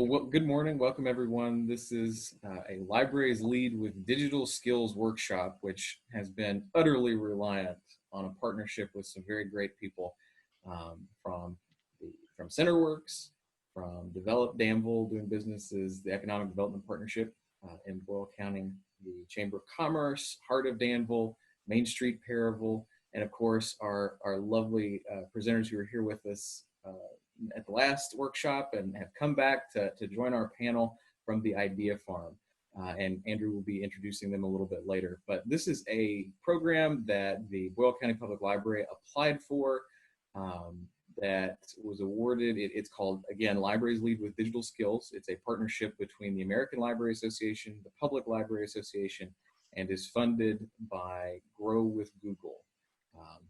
Well, good morning. Welcome, everyone. This is a Libraries Lead with Digital Skills workshop, which has been utterly reliant on a partnership with some very great people from CenterWorks, from Develop Danville, doing businesses, the Economic Development Partnership in Boyle County, the Chamber of Commerce, Heart of Danville, Main Street Paravel, and of course, our lovely presenters who are here with us at the last workshop and have come back to join our panel from the Idea Farm. And Andrew will be introducing them a little bit later. But this is a program that the Boyle County Public Library applied for, that was awarded. It's called, again, Libraries Lead with Digital Skills. It's a partnership between the American Library Association, the Public Library Association, and is funded by Grow with Google,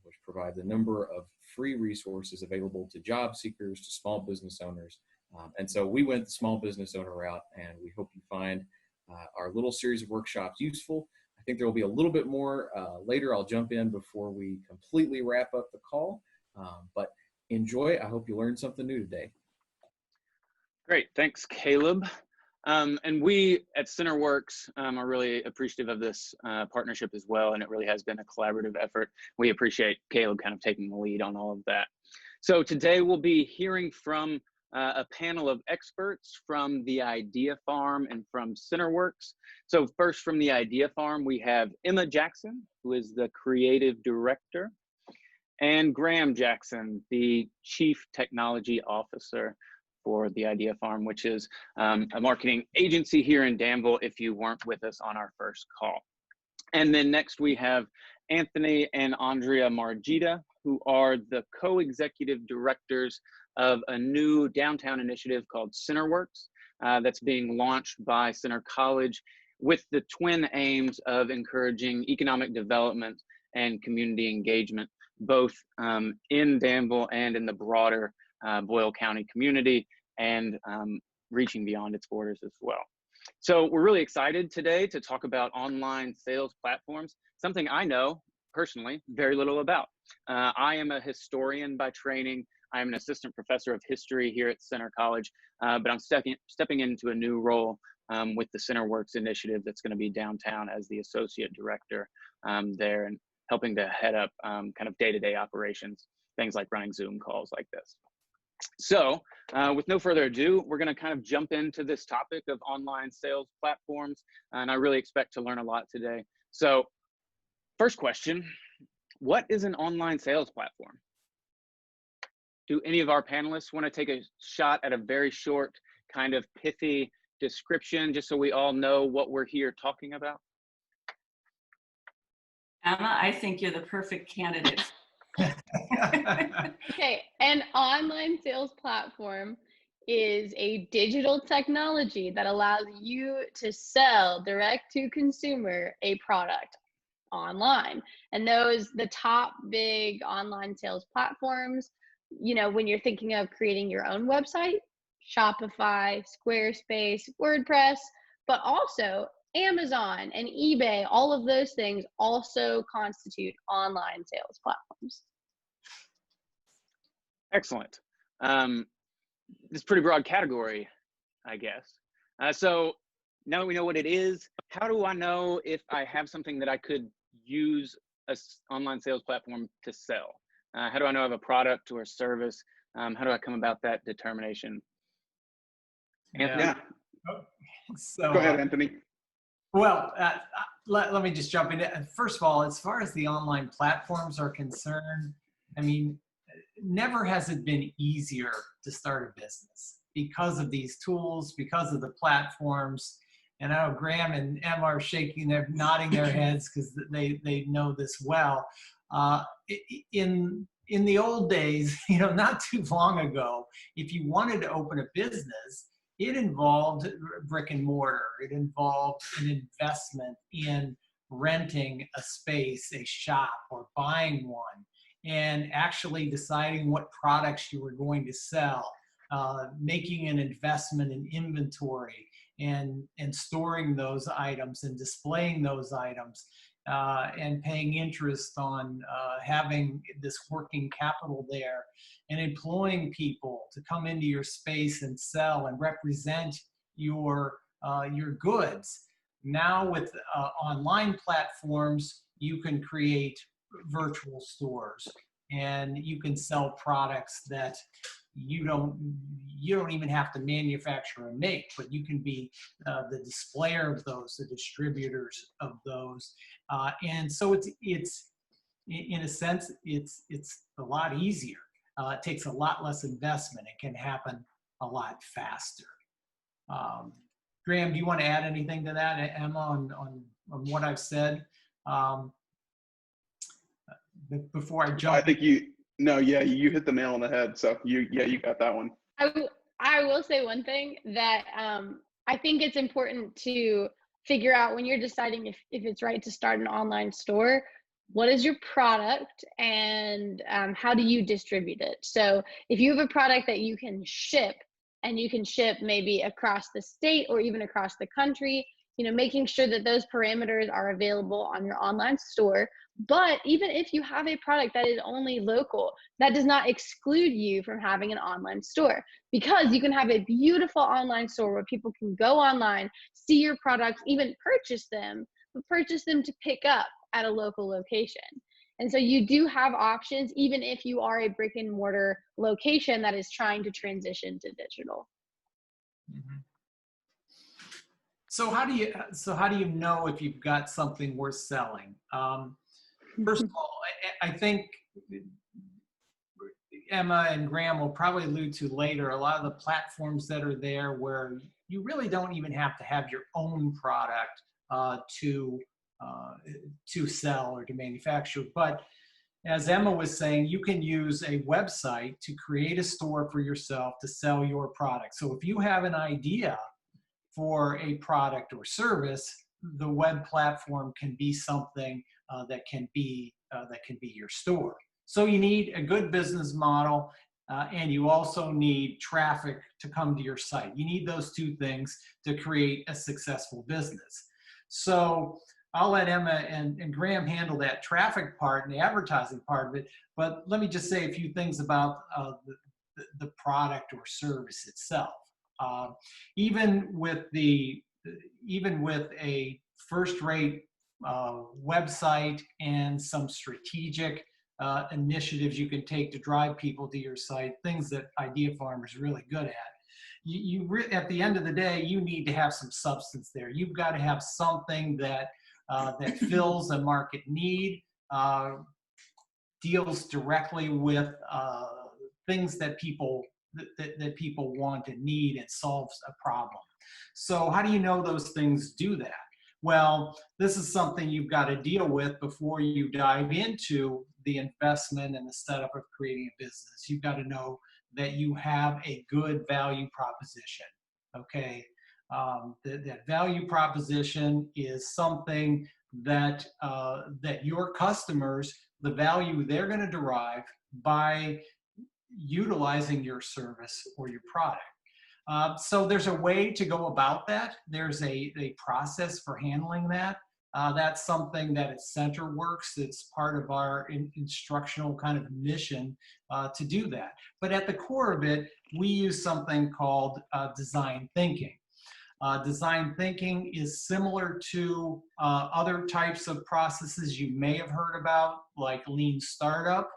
which provides a number of free resources available to job seekers, to small business owners. And so we went the small business owner route, and we hope you find our little series of workshops useful. I think there will be a little bit more later. I'll jump in before we completely wrap up the call, but enjoy. I hope you learned something new today. Great, thanks, Caleb. And we at CenterWorks are really appreciative of this partnership as well, and it really has been a collaborative effort. We appreciate Caleb kind of taking the lead on all of that. So today we'll be hearing from a panel of experts from the Idea Farm and from CenterWorks. So first, from the Idea Farm, we have Emma Jackson, who is the creative director, and Graham Jackson, the chief technology officer for the Idea Farm, which is a marketing agency here in Danville, if you weren't with us on our first call. And then next we have Anthony and Andrea Margita, who are the co-executive directors of a new downtown initiative called CenterWorks that's being launched by Center College with the twin aims of encouraging economic development and community engagement, both in Danville and in the broader Boyle County community, and reaching beyond its borders as well. So we're really excited today to talk about online sales platforms, something I know personally very little about. I am a historian by training. I am an assistant professor of history here at Center College, but I'm stepping into a new role with the CenterWorks initiative that's going to be downtown as the associate director there, and helping to head up kind of day-to-day operations, things like running Zoom calls like this. So with no further ado, we're going to kind of jump into this topic of online sales platforms, and I really expect to learn a lot today. So first question, what is an online sales platform? Do any of our panelists want to take a shot at a very short, kind of pithy description, just so we all know what we're here talking about? Emma, I think you're the perfect candidate. Okay, an online sales platform is a digital technology that allows you to sell direct to consumer a product online. And the top big online sales platforms, you know, when you're thinking of creating your own website, Shopify, Squarespace, WordPress, but also Amazon and eBay, all of those things also constitute online sales platforms. Excellent. This is a pretty broad category, I guess. So now that we know what it is, how do I know if I have something that I could use an online sales platform to sell? How do I know I have a product or a service? How do I come about that determination? Anthony? Yeah. So, go ahead, Anthony. Well, let me just jump in. First of all, as far as the online platforms are concerned, I mean, never has it been easier to start a business because of these tools, because of the platforms. And I know Graham and Emma are nodding their heads because they know this well. In the old days, you know, not too long ago, if you wanted to open a business, it involved brick and mortar. It involved an investment in renting a space, a shop, or buying one, and actually deciding what products you were going to sell, making an investment in inventory, and storing those items and displaying those items. and paying interest on having this working capital there, and employing people to come into your space and sell and represent your goods. Now with online platforms, you can create virtual stores, and you can sell products that you don't even have to manufacture and make, but you can be the displayer of those, the distributors of those, and so it's in a sense it's a lot easier. It takes a lot less investment. It can happen a lot faster. Graham, do you want to add anything to that, Emma, on what I've said? Before I jump, I think you hit the nail on the head. So you got that one. I will say one thing that I think it's important to figure out when you're deciding if it's right to start an online store. What is your product, and how do you distribute it? So if you have a product that you can ship, and you can ship maybe across the state or even across the country, making sure that those parameters are available on your online store. But even if you have a product that is only local, that does not exclude you from having an online store, because you can have a beautiful online store where people can go online, see your products, even purchase them, but purchase them to pick up at a local location. And so you do have options, even if you are a brick and mortar location that is trying to transition to digital. Mm-hmm. So how do you know if you've got something worth selling? First of all, I think Emma and Graham will probably allude to later, a lot of the platforms that are there where you really don't even have to have your own product to sell or to manufacture. But as Emma was saying, you can use a website to create a store for yourself to sell your product. So if you have an idea for a product or service, the web platform can be something that can be your store. So you need a good business model, and you also need traffic to come to your site. You need those two things to create a successful business. So I'll let Emma and Graham handle that traffic part and the advertising part of it, but let me just say a few things about the product or service itself. Even with a first-rate website and some strategic initiatives you can take to drive people to your site, things that Idea Farm is really good at. At the end of the day, you need to have some substance there. You've got to have something that fills a market need, deals directly with things that people want and need, and solves a problem. So how do you know those things do that? Well, this is something you've got to deal with before you dive into the investment and the setup of creating a business. You've got to know that you have a good value proposition, okay? That value proposition is something that your customers, the value they're going to derive by utilizing your service or your product. So there's a way to go about that. There's a process for handling that. That's something that at CenterWorks, it's part of our instructional kind of mission to do that. But at the core of it, we use something called design thinking. Design thinking is similar to other types of processes you may have heard about, like Lean Startup,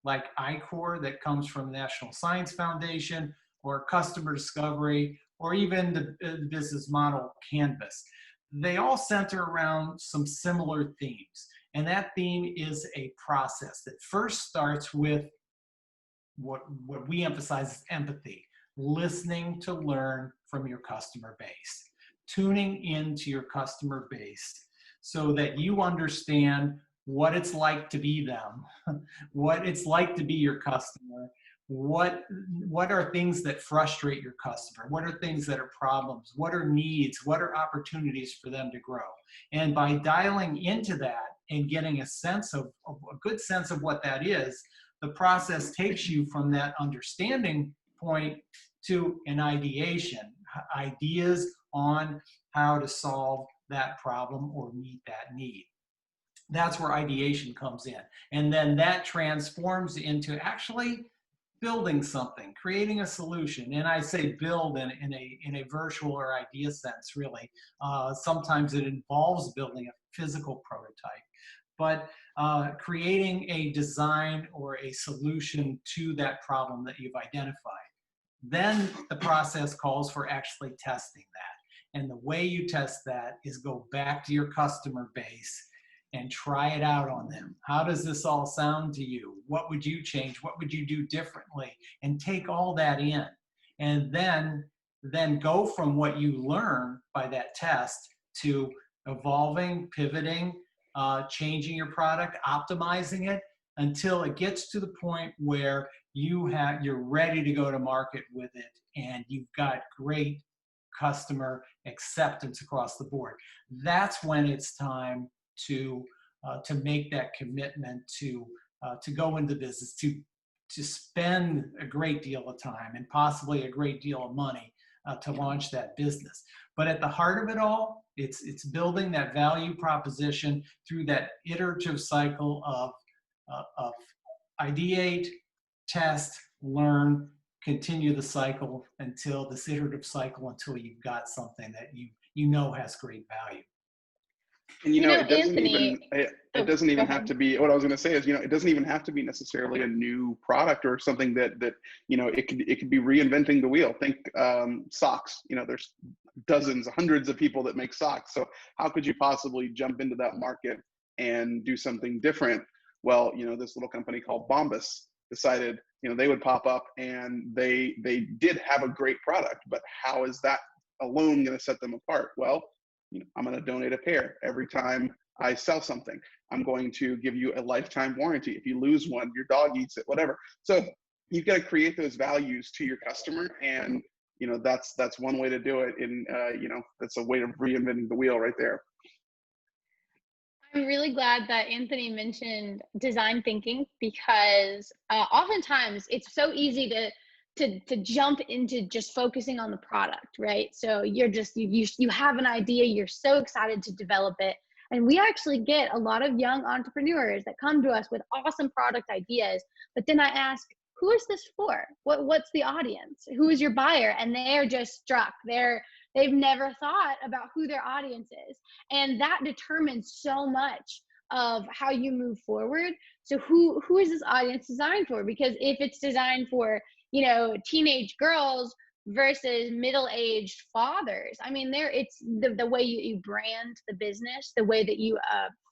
like I-Core that comes from the National Science Foundation, or customer discovery, or even the business model Canvas. They all center around some similar themes. And that theme is a process that first starts with what we emphasize is empathy, listening to learn from your customer base, tuning into your customer base so that you understand what it's like to be them, what it's like to be your customer, what are things that frustrate your customer, what are things that are problems, what are needs, what are opportunities for them to grow. And by dialing into that and getting a good sense of what that is, the process takes you from that understanding point to an ideation, ideas on how to solve that problem or meet that need. That's where ideation comes in. And then that transforms into actually building something, creating a solution. And I say build in a virtual or idea sense, really. Sometimes it involves building a physical prototype, but creating a design or a solution to that problem that you've identified. Then the process calls for actually testing that. And the way you test that is go back to your customer base and try it out on them. How does this all sound to you? What would you change? What would you do differently? And take all that in. And then go from what you learn by that test to evolving, pivoting, changing your product, optimizing it until it gets to the point where you're ready to go to market with it and you've got great customer acceptance across the board. That's when it's time to make that commitment to go into business, to spend a great deal of time and possibly a great deal of money to launch that business. But at the heart of it all, it's building that value proposition through that iterative cycle of ideate, test, learn, continue the cycle until this iterative cycle until you've got something that you know has great value. And it doesn't Anthony, it doesn't even go have ahead. to be, what I was going to say is, it doesn't even have to be necessarily a new product or something that it could be reinventing the wheel. Think socks. There's dozens, hundreds of people that make socks. So how could you possibly jump into that market and do something different? Well, this little company called Bombas decided, they would pop up, and they did have a great product, but how is that alone going to set them apart? Well, I'm going to donate a pair every time I sell something. I'm going to give you a lifetime warranty. If you lose one, your dog eats it, whatever. So you've got to create those values to your customer, and that's one way to do it. And that's a way of reinventing the wheel right there. I'm really glad that Anthony mentioned design thinking, because oftentimes it's so easy to jump into just focusing on the product, right? So you're just, you have an idea, you're so excited to develop it. And we actually get a lot of young entrepreneurs that come to us with awesome product ideas, but then I ask, who is this for? What's the audience? Who is your buyer? And they're just struck. They've never thought about who their audience is. And that determines so much of how you move forward. So who is this audience designed for? Because if it's designed for, teenage girls versus middle-aged fathers, I mean, it's the way you brand the business, the way that you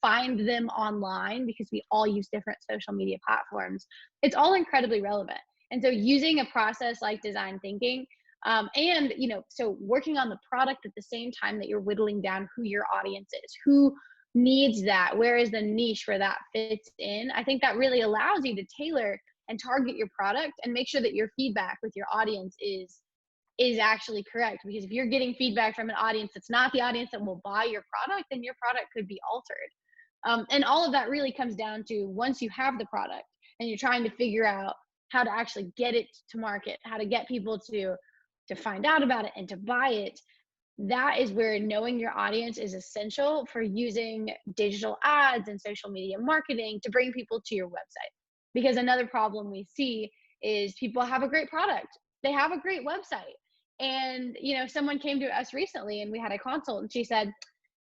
find them online, because we all use different social media platforms. It's all incredibly relevant. And so using a process like design thinking, and so working on the product at the same time that you're whittling down who your audience is, who needs that, where is the niche where that fits in. I think that really allows you to tailor and target your product and make sure that your feedback with your audience is actually correct. Because if you're getting feedback from an audience that's not the audience that will buy your product, then your product could be altered. And all of that really comes down to, once you have the product and you're trying to figure out how to actually get it to market, how to get people to find out about it and to buy it, that is where knowing your audience is essential for using digital ads and social media marketing to bring people to your website. Because another problem we see is people have a great product, they have a great website, and someone came to us recently and we had a consult, and she said,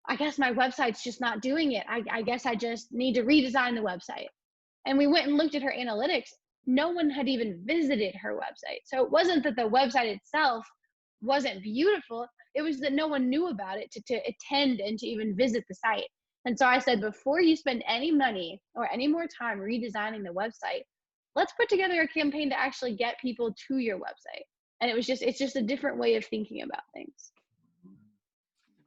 I guess my website's just not doing it. I guess I just need to redesign the website. And we went and looked at her analytics. No one had even visited her website. So it wasn't that the website itself wasn't beautiful, it was that no one knew about it to attend and to even visit the site. And so I said, before you spend any money or any more time redesigning the website, let's put together a campaign to actually get people to your website. And it's just a different way of thinking about things.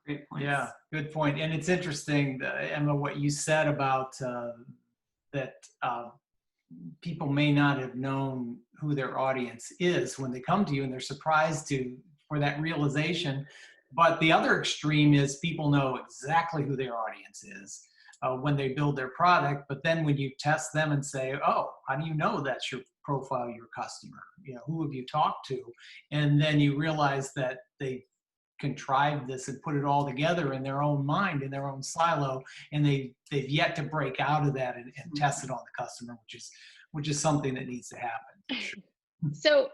Great point. Yeah, good point. And it's interesting, Emma, what you said about that people may not have known who their audience is when they come to you, and they're surprised for that realization. But the other extreme is people know exactly who their audience is when they build their product. But then when you test them and say, oh, how do you know that's your profile, your customer? Who have you talked to? And then you realize that they contrived this and put it all together in their own mind, in their own silo, and they've yet to break out of that and test it on the customer, which is something that needs to happen. So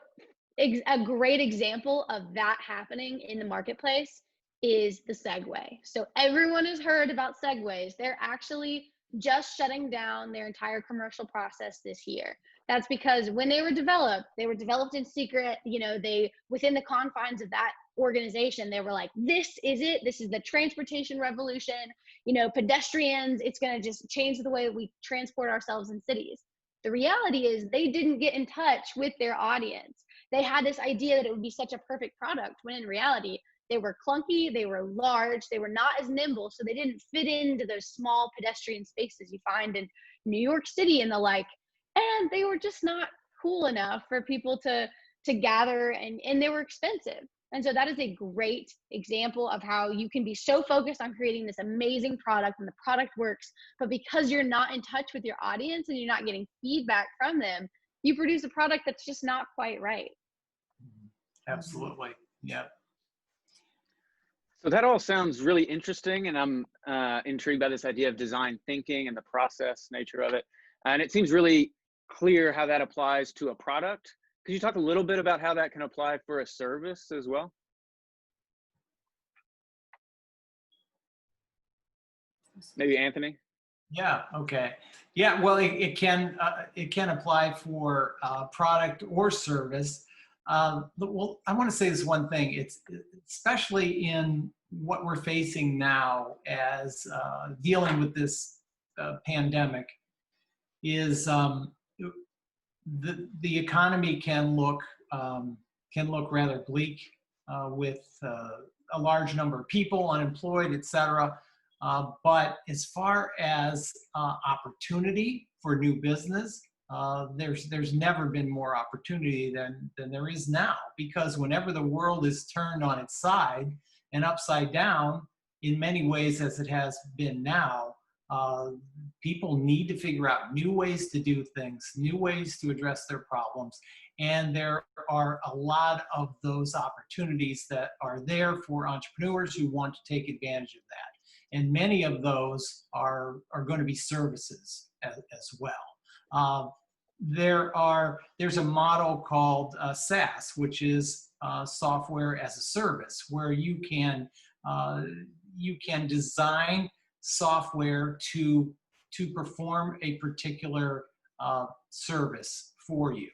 a great example of that happening in the marketplace is the Segway. So everyone has heard about Segways. They're actually just shutting down their entire commercial process this year. That's because when they were developed in secret. You know, they, within the confines of that organization, they were like, this is it. This is the transportation revolution. You know, pedestrians, it's going to just change the way we transport ourselves in cities. The reality is they didn't get in touch with their audience. They had this idea that it would be such a perfect product, when in reality, they were clunky, they were large, they were not as nimble, so they didn't fit into those small pedestrian spaces you find in New York City and the like. And they were just not cool enough for people to gather, and they were expensive. And so that is a great example of how you can be so focused on creating this amazing product, and the product works, but because you're not in touch with your audience and you're not getting feedback from them, you produce a product that's just not quite right. Absolutely. Yeah. So that all sounds really interesting, and I'm intrigued by this idea of design thinking and the process nature of it. And it seems really clear how that applies to a product. Could you talk a little bit about how that can apply for a service as well? Maybe Anthony? Yeah. Okay. Yeah. Well, it can apply for product or service. Well, I want to say this one thing. It's especially in what we're facing now as dealing with this pandemic, is the economy can look rather bleak with a large number of people unemployed, et cetera. But as far as opportunity for new business, there's never been more opportunity than there is now, because whenever the world is turned on its side and upside down in many ways as it has been now, people need to figure out new ways to do things, new ways to address their problems. And there are a lot of those opportunities that are there for entrepreneurs who want to take advantage of that. And many of those are going to be services as well. There's a model called SaaS, which is software as a service, where you can design software to perform a particular service for you.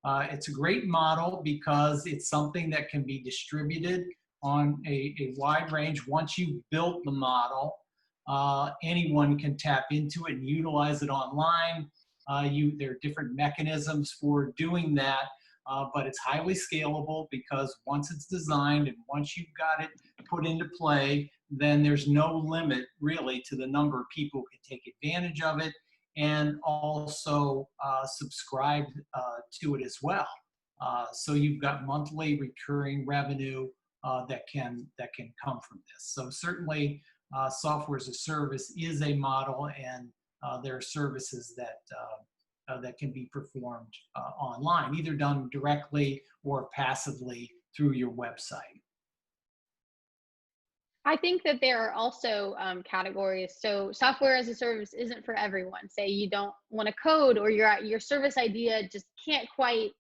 It's a great model because it's something that can be distributed on a wide range. Once you've built the model, anyone can tap into it and utilize it online. There are different mechanisms for doing that, but it's highly scalable, because once it's designed and once you've got it put into play, then there's no limit really to the number of people who can take advantage of it and also subscribe to it as well. So you've got monthly recurring revenue that can come from this. So certainly software as a service is a model, and there are services that can be performed online, either done directly or passively through your website. I think that there are also categories. So software as a service isn't for everyone. Say you don't want to code, or your service idea just can't quite,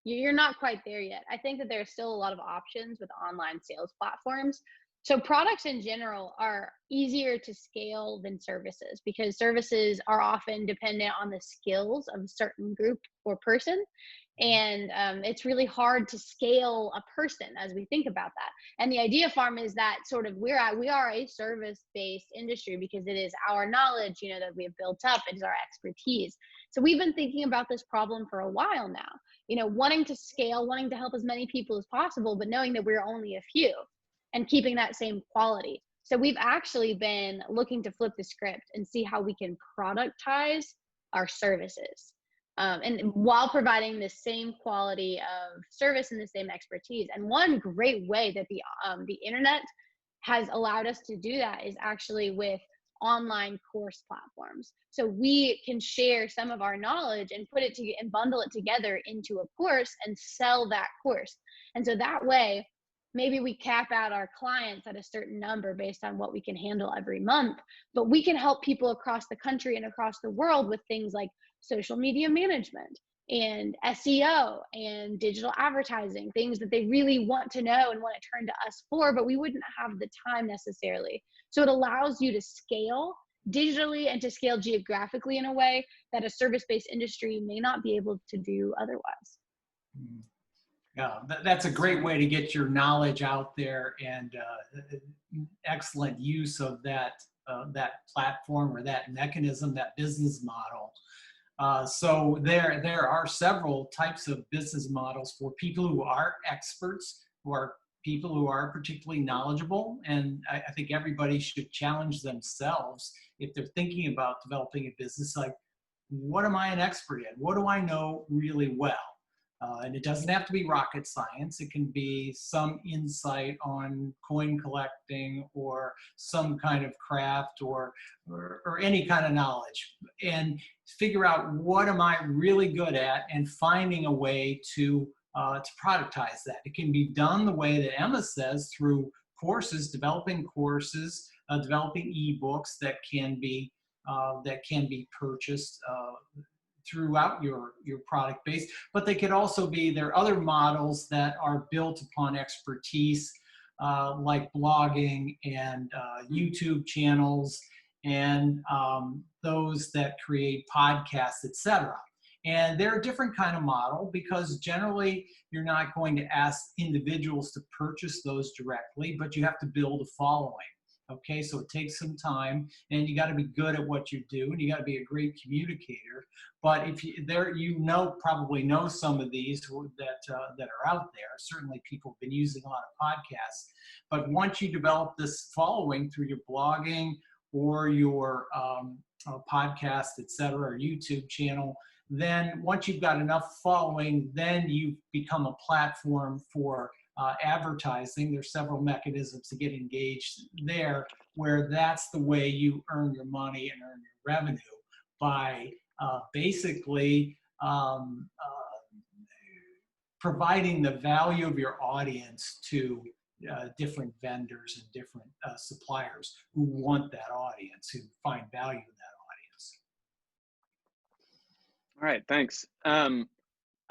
you're not quite there yet. I think that there's still a lot of options with online sales platforms. So products in general are easier to scale than services, because services are often dependent on the skills of a certain group or person. And it's really hard to scale a person as we think about that. And the idea farm is that sort of we are a service-based industry, because it is our knowledge, you know, that we have built up. It is our expertise. So we've been thinking about this problem for a while now, you know, wanting to scale, wanting to help as many people as possible, but knowing that we're only a few, and keeping that same quality. So we've actually been looking to flip the script and see how we can productize our services. And while providing the same quality of service and the same expertise. And one great way that the internet has allowed us to do that is actually with online course platforms. So we can share some of our knowledge and put it and bundle it together into a course and sell that course. And so that way, maybe we cap out our clients at a certain number based on what we can handle every month, but we can help people across the country and across the world with things like social media management and SEO and digital advertising, things that they really want to know and want to turn to us for, but we wouldn't have the time necessarily. So it allows you to scale digitally and to scale geographically in a way that a service-based industry may not be able to do otherwise. Yeah, that's a great way to get your knowledge out there, and excellent use of that platform or that mechanism, that business model. So there are several types of business models for people who are experts, who are people who are particularly knowledgeable, and I think everybody should challenge themselves if they're thinking about developing a business, like, what am I an expert in? What do I know really well? And it doesn't have to be rocket science. It can be some insight on coin collecting or some kind of craft or any kind of knowledge, and figure out what am I really good at and finding a way to productize that. It can be done the way that Emma says, through courses, developing courses, developing ebooks that can be purchased throughout your product base. But they could also be, there are other models that are built upon expertise, like blogging and YouTube channels, and those that create podcasts, etc. And they're a different kind of model, because generally you're not going to ask individuals to purchase those directly, but you have to build a following. Okay, so it takes some time, and you got to be good at what you do, and you got to be a great communicator. But if you probably know some of these that are out there. Certainly, people have been using a lot of podcasts. But once you develop this following through your blogging or your podcast, etc., or YouTube channel, then once you've got enough following, then you become a platform for advertising. There's several mechanisms to get engaged there, where that's the way you earn your money and earn your revenue, by basically providing the value of your audience to different vendors and different suppliers who want that audience, who find value in that audience. All right, thanks.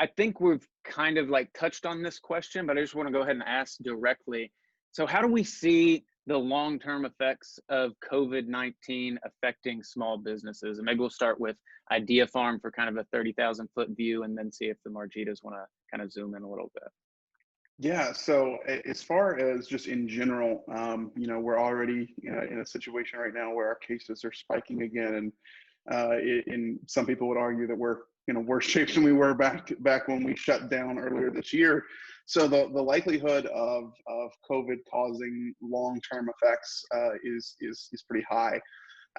I think we've kind of like touched on this question, but I just want to go ahead and ask directly. So how do we see the long-term effects of COVID-19 affecting small businesses? And maybe we'll start with Idea Farm for kind of a 30,000-foot view, and then see if the Margitas want to kind of zoom in a little bit. Yeah, so as far as just in general, we're already in a situation right now where our cases are spiking again, and some people would argue that we're worse shape than we were back when we shut down earlier this year. So the likelihood of COVID causing long-term effects is pretty high.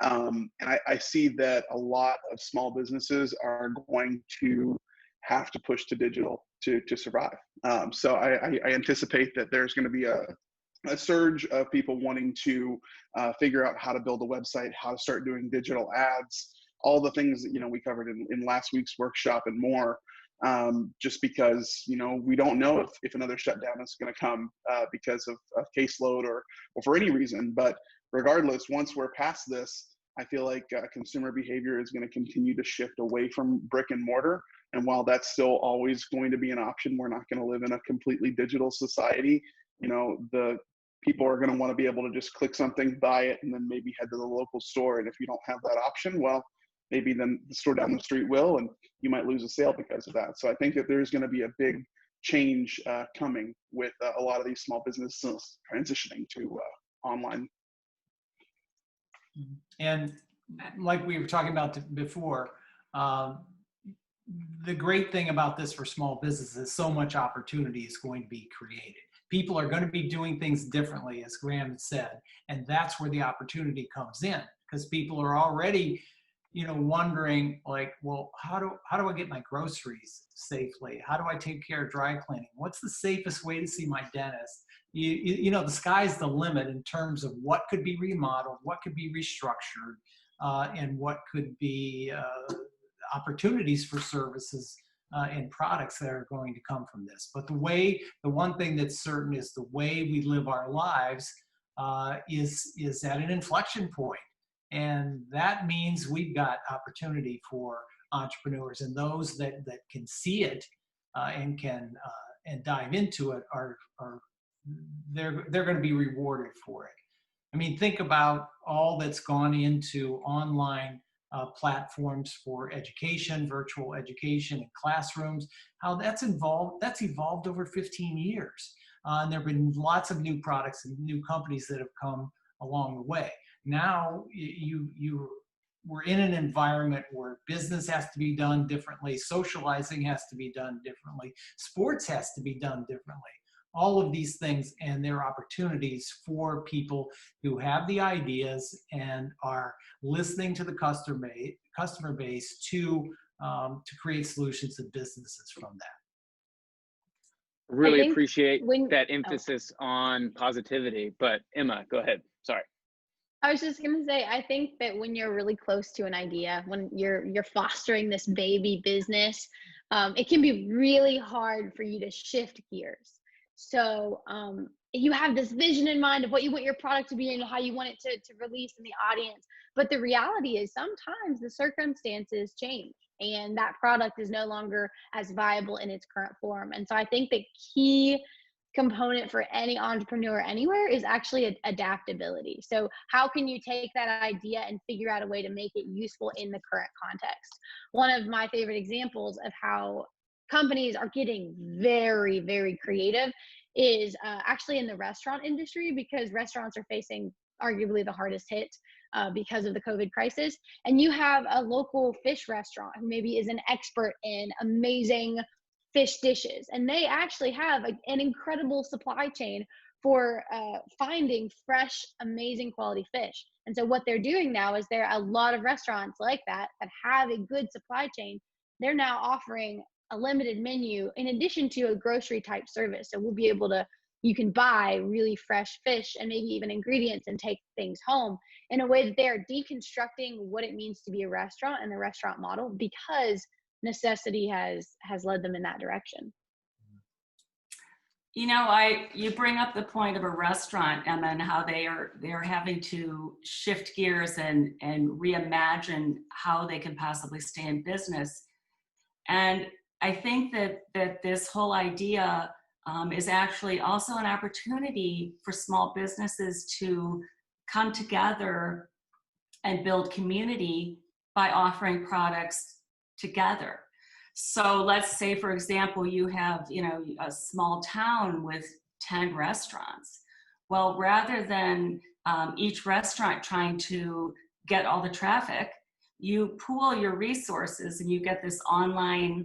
And I see that a lot of small businesses are going to have to push to digital to survive. So I anticipate that there's going to be a surge of people wanting to figure out how to build a website, how to start doing digital ads, all the things that we covered in last week's workshop and more. Just because we don't know if another shutdown is going to come because of caseload or for any reason. But regardless, once we're past this, I feel like consumer behavior is going to continue to shift away from brick and mortar. And while that's still always going to be an option, we're not going to live in a completely digital society. The people are going to want to be able to just click something, buy it, and then maybe head to the local store. And if you don't have that option, well, maybe then the store down the street will, and you might lose a sale because of that. So I think that there's going to be a big change coming with a lot of these small businesses transitioning to online. And like we were talking about before, the great thing about this for small businesses is so much opportunity is going to be created. People are going to be doing things differently, as Graham said, and that's where the opportunity comes in, because people are already wondering, like, well, how do I get my groceries safely? How do I take care of dry cleaning? What's the safest way to see my dentist? The sky's the limit in terms of what could be remodeled, what could be restructured, and what could be opportunities for services and products that are going to come from this. But the one thing that's certain is the way we live our lives is at an inflection point. And that means we've got opportunity for entrepreneurs, and those that can see it and can and dive into it are they're going to be rewarded for it. I mean, think about all that's gone into online platforms for education, virtual education, and classrooms. How that's evolved over 15 years, and there have been lots of new products and new companies that have come along the way. Now we're in an environment where business has to be done differently, socializing has to be done differently, sports has to be done differently. All of these things, and there are opportunities for people who have the ideas and are listening to the customer base to create solutions and businesses from that. Really appreciate that emphasis on positivity. But Emma, go ahead. Sorry. I was just gonna say, I think that when you're really close to an idea, when you're fostering this baby business, it can be really hard for you to shift gears. So you have this vision in mind of what you want your product to be and how you want it to release in the audience. But the reality is sometimes the circumstances change and that product is no longer as viable in its current form. And so I think the key component for any entrepreneur anywhere is actually adaptability. So how can you take that idea and figure out a way to make it useful in the current context? One of my favorite examples of how companies are getting very, very creative is actually in the restaurant industry, because restaurants are facing arguably the hardest hit because of the COVID crisis. And you have a local fish restaurant who maybe is an expert in amazing fish dishes, and they actually have an incredible supply chain for finding fresh, amazing quality fish. And so what they're doing now is there are a lot of restaurants like that have a good supply chain. They're now offering a limited menu in addition to a grocery type service. So we'll be able to, you can buy really fresh fish and maybe even ingredients and take things home in a way that they're deconstructing what it means to be a restaurant and the restaurant model, because necessity has led them in that direction. You know, you bring up the point of a restaurant, Emma, and how they are having to shift gears and reimagine how they can possibly stay in business. And I think that this whole idea is actually also an opportunity for small businesses to come together and build community by offering products together. So let's say, for example, you have, a small town with 10 restaurants. Well, rather than each restaurant trying to get all the traffic, you pool your resources and you get this online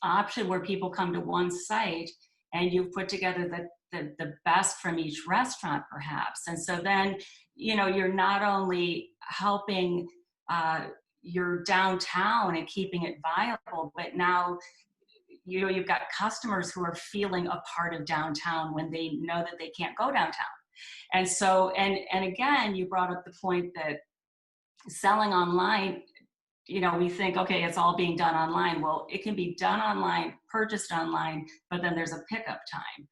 option where people come to one site and you've put together the best from each restaurant, perhaps. And so then, you're not only helping your downtown and keeping it viable, but now you've got customers who are feeling a part of downtown when they know that they can't go downtown. And so, and again, you brought up the point that selling online, we think, okay, it's all being done online. Well, it can be done online, purchased online, but then there's a pickup time,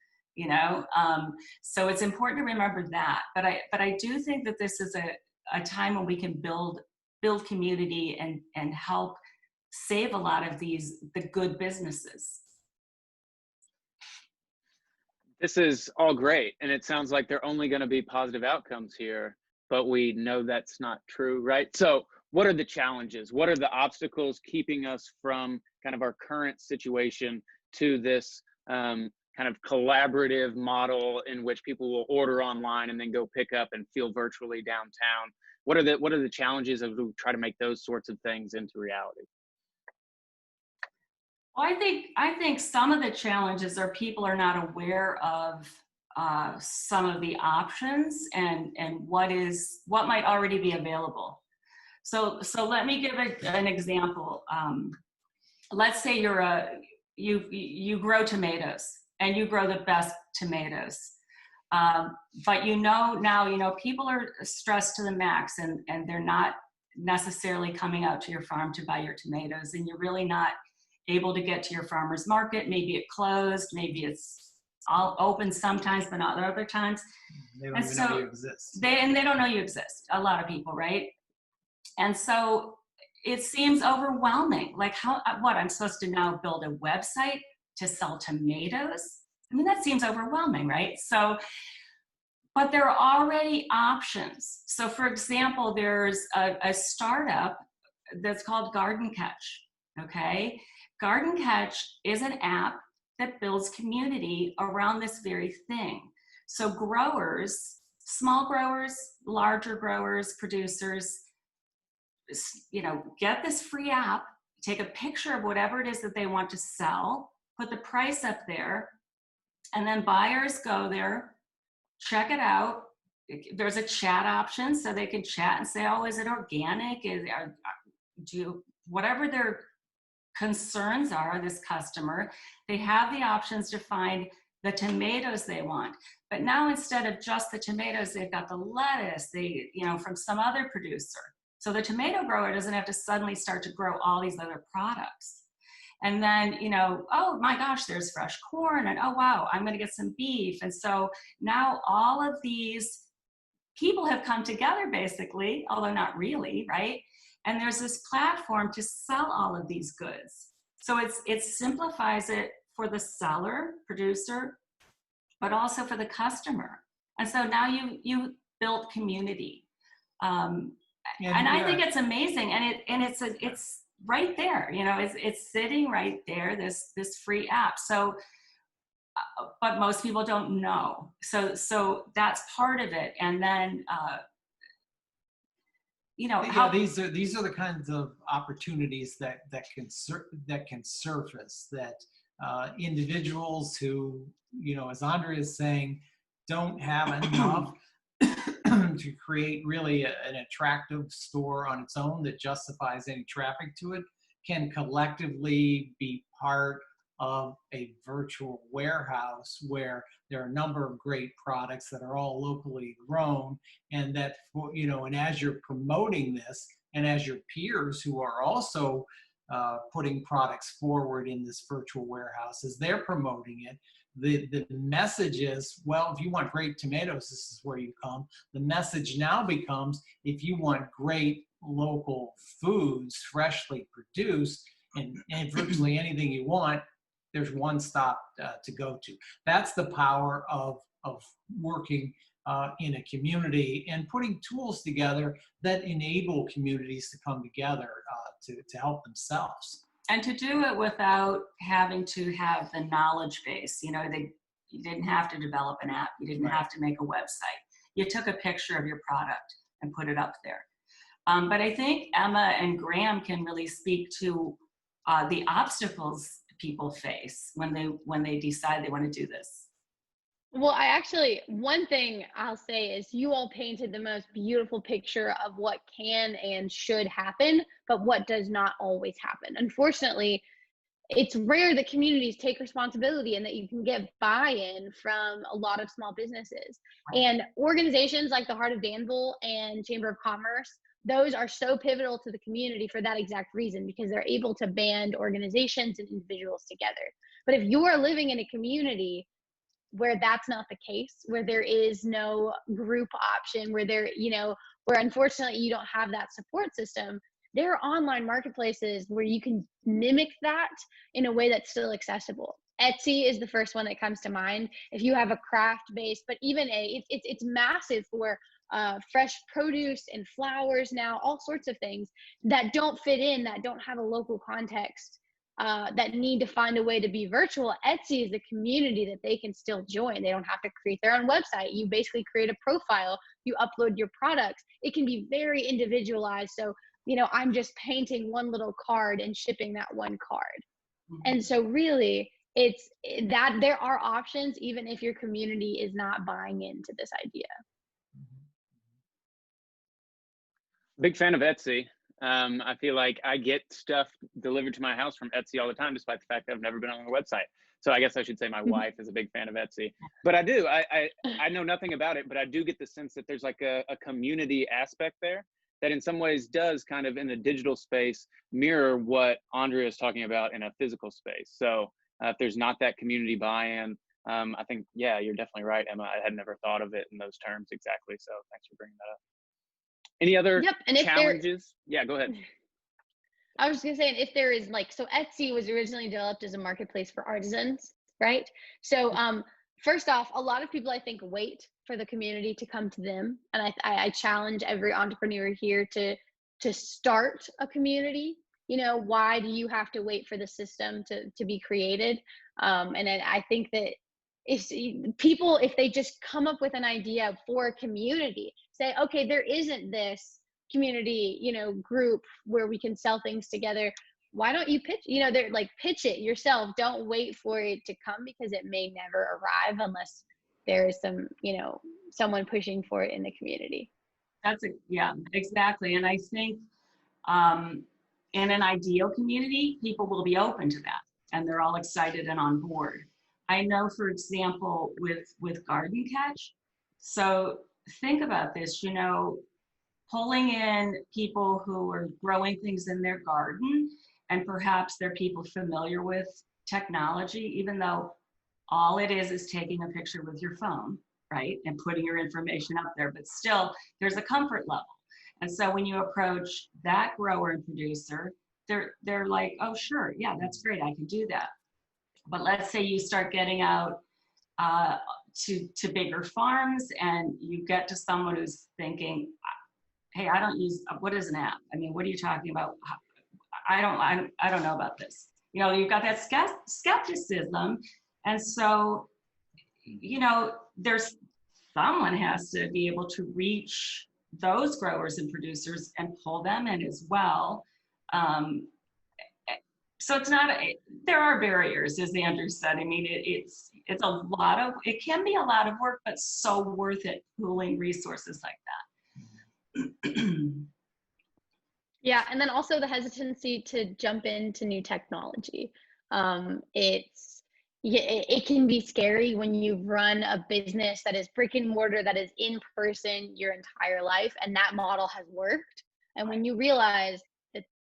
so it's important to remember that. But I do think that this is a time when we can build community and help save a lot of the good businesses. This is all great, and it sounds like there are only going to be positive outcomes here, but we know that's not true, right? So what are the challenges? What are the obstacles keeping us from kind of our current situation to this kind of collaborative model in which people will order online and then go pick up and feel virtually downtown? What are the challenges as we try to make those sorts of things into reality? Well, I think some of the challenges are people are not aware of some of the options and what might already be available. So let me give an example. Let's say you grow tomatoes and you grow the best tomatoes. But now people are stressed to the max and they're not necessarily coming out to your farm to buy your tomatoes, and you're really not able to get to your farmer's market. Maybe it closed, maybe it's all open sometimes, but not other times. They don't And even so know you exist. they don't know you exist, a lot of people, right? And so it seems overwhelming. Like I'm supposed to now build a website to sell tomatoes? I mean, that seems overwhelming, right? So, but there are already options. So for example, there's a startup that's called Garden Catch, okay? Garden Catch is an app that builds community around this very thing. So growers, small growers, larger growers, producers, get this free app, take a picture of whatever it is that they want to sell, put the price up there, and then buyers go there, check it out. There's a chat option, so they can chat and say, oh, is it organic? Whatever their concerns are, this customer, they have the options to find the tomatoes they want. But now instead of just the tomatoes, they've got the lettuce, from some other producer. So the tomato grower doesn't have to suddenly start to grow all these other products. And then, oh my gosh, there's fresh corn, and oh wow, I'm gonna get some beef. And so now all of these people have come together basically, although not really, right? And there's this platform to sell all of these goods. So it simplifies it for the seller, producer, but also for the customer. And so now you built community. And I think it's amazing, and it's right there. It's sitting right there. This free app. So, but most people don't know. So that's part of it. And then, these are the kinds of opportunities that can surface. That individuals who, as Andrea is saying, don't have enough to create really an attractive store on its own that justifies any traffic to it, can collectively be part of a virtual warehouse where there are a number of great products that are all locally grown, and that, and as you're promoting this, and as your peers who are also putting products forward in this virtual warehouse, as they're promoting it, the message is, well, if you want great tomatoes, this is where you come. The message now becomes, if you want great local foods, freshly produced, and virtually anything you want, there's one stop to go to. That's the power of working in a community and putting tools together that enable communities to come together to help themselves. And to do it without having to have the knowledge base. You didn't have to develop an app. You didn't have to make a website. You took a picture of your product and put it up there. But I think Emma and Graham can really speak to the obstacles people face when they decide they want to do this. Well, one thing I'll say is you all painted the most beautiful picture of what can and should happen, but what does not always happen. Unfortunately, it's rare that communities take responsibility and that you can get buy-in from a lot of small businesses. And organizations like the Heart of Danville and Chamber of Commerce, those are so pivotal to the community for that exact reason, because they're able to band organizations and individuals together. But if you are living in a community where that's not the case, where there is no group option, where unfortunately you don't have that support system, there are online marketplaces where you can mimic that in a way that's still accessible. Etsy is the first one that comes to mind. If you have a craft base, but even it's massive for fresh produce and flowers now, all sorts of things that don't fit in, that don't have a local context, that need to find a way to be virtual. Etsy is a community that they can still join. They don't have to create their own website. You basically create a profile, you upload your products. It can be very individualized. So, I'm just painting one little card and shipping that one card. Mm-hmm. And so really, it's that there are options, even if your community is not buying into this idea. Big fan of Etsy. I feel like I get stuff delivered to my house from Etsy all the time, despite the fact that I've never been on their website. So I guess I should say my wife is a big fan of Etsy. But I do. I know nothing about it, but I do get the sense that there's like a community aspect there. that in some ways does kind of in the digital space mirror what Andrea is talking about in a physical space. So if there's not that community buy-in, I think, yeah, you're definitely right, Emma. I had never thought of it in those terms exactly. So thanks for bringing that up. Any other challenges? Yeah, go ahead. I was just gonna say, and if there is like, so Etsy was originally developed as a marketplace for artisans, right? So first off, a lot of people I think wait for the community to come to them, and I challenge every entrepreneur here to start a community. You know, why do you have to wait for the system to be created? And then I think that if they just come up with an idea for a community, say, okay, there isn't this community, you know, group where we can sell things together. Why don't you pitch, you know, they're like, pitch it yourself. Don't wait for it to come, because it may never arrive unless there is some, you know, someone pushing for it in the community. Yeah, exactly. And I think in an ideal community, people will be open to that and they're all excited and on board. I know, for example, with Garden Catch. So think about this, you know, pulling in people who are growing things in their garden, and perhaps they're people familiar with technology, even though all it is taking a picture with your phone, right? And putting your information up there, but still there's a comfort level. And so when you approach that grower and producer, they're like, oh, sure, yeah, that's great, I can do that. But let's say you start getting out to bigger farms, and you get to someone who's thinking, hey, I don't use, what is an app? I mean, what are you talking about? I don't know about this. You know, you've got that skepticism. And so, you know, someone has to be able to reach those growers and producers and pull them in as well. So it's not, there are barriers, as Andrew said. I mean, it's a lot of, it can be a lot of work, but so worth it, pooling resources like that. Yeah, and then also the hesitancy to jump into new technology. It can be scary when you run a business that is brick and mortar, that is in person your entire life, and that model has worked. And when you realize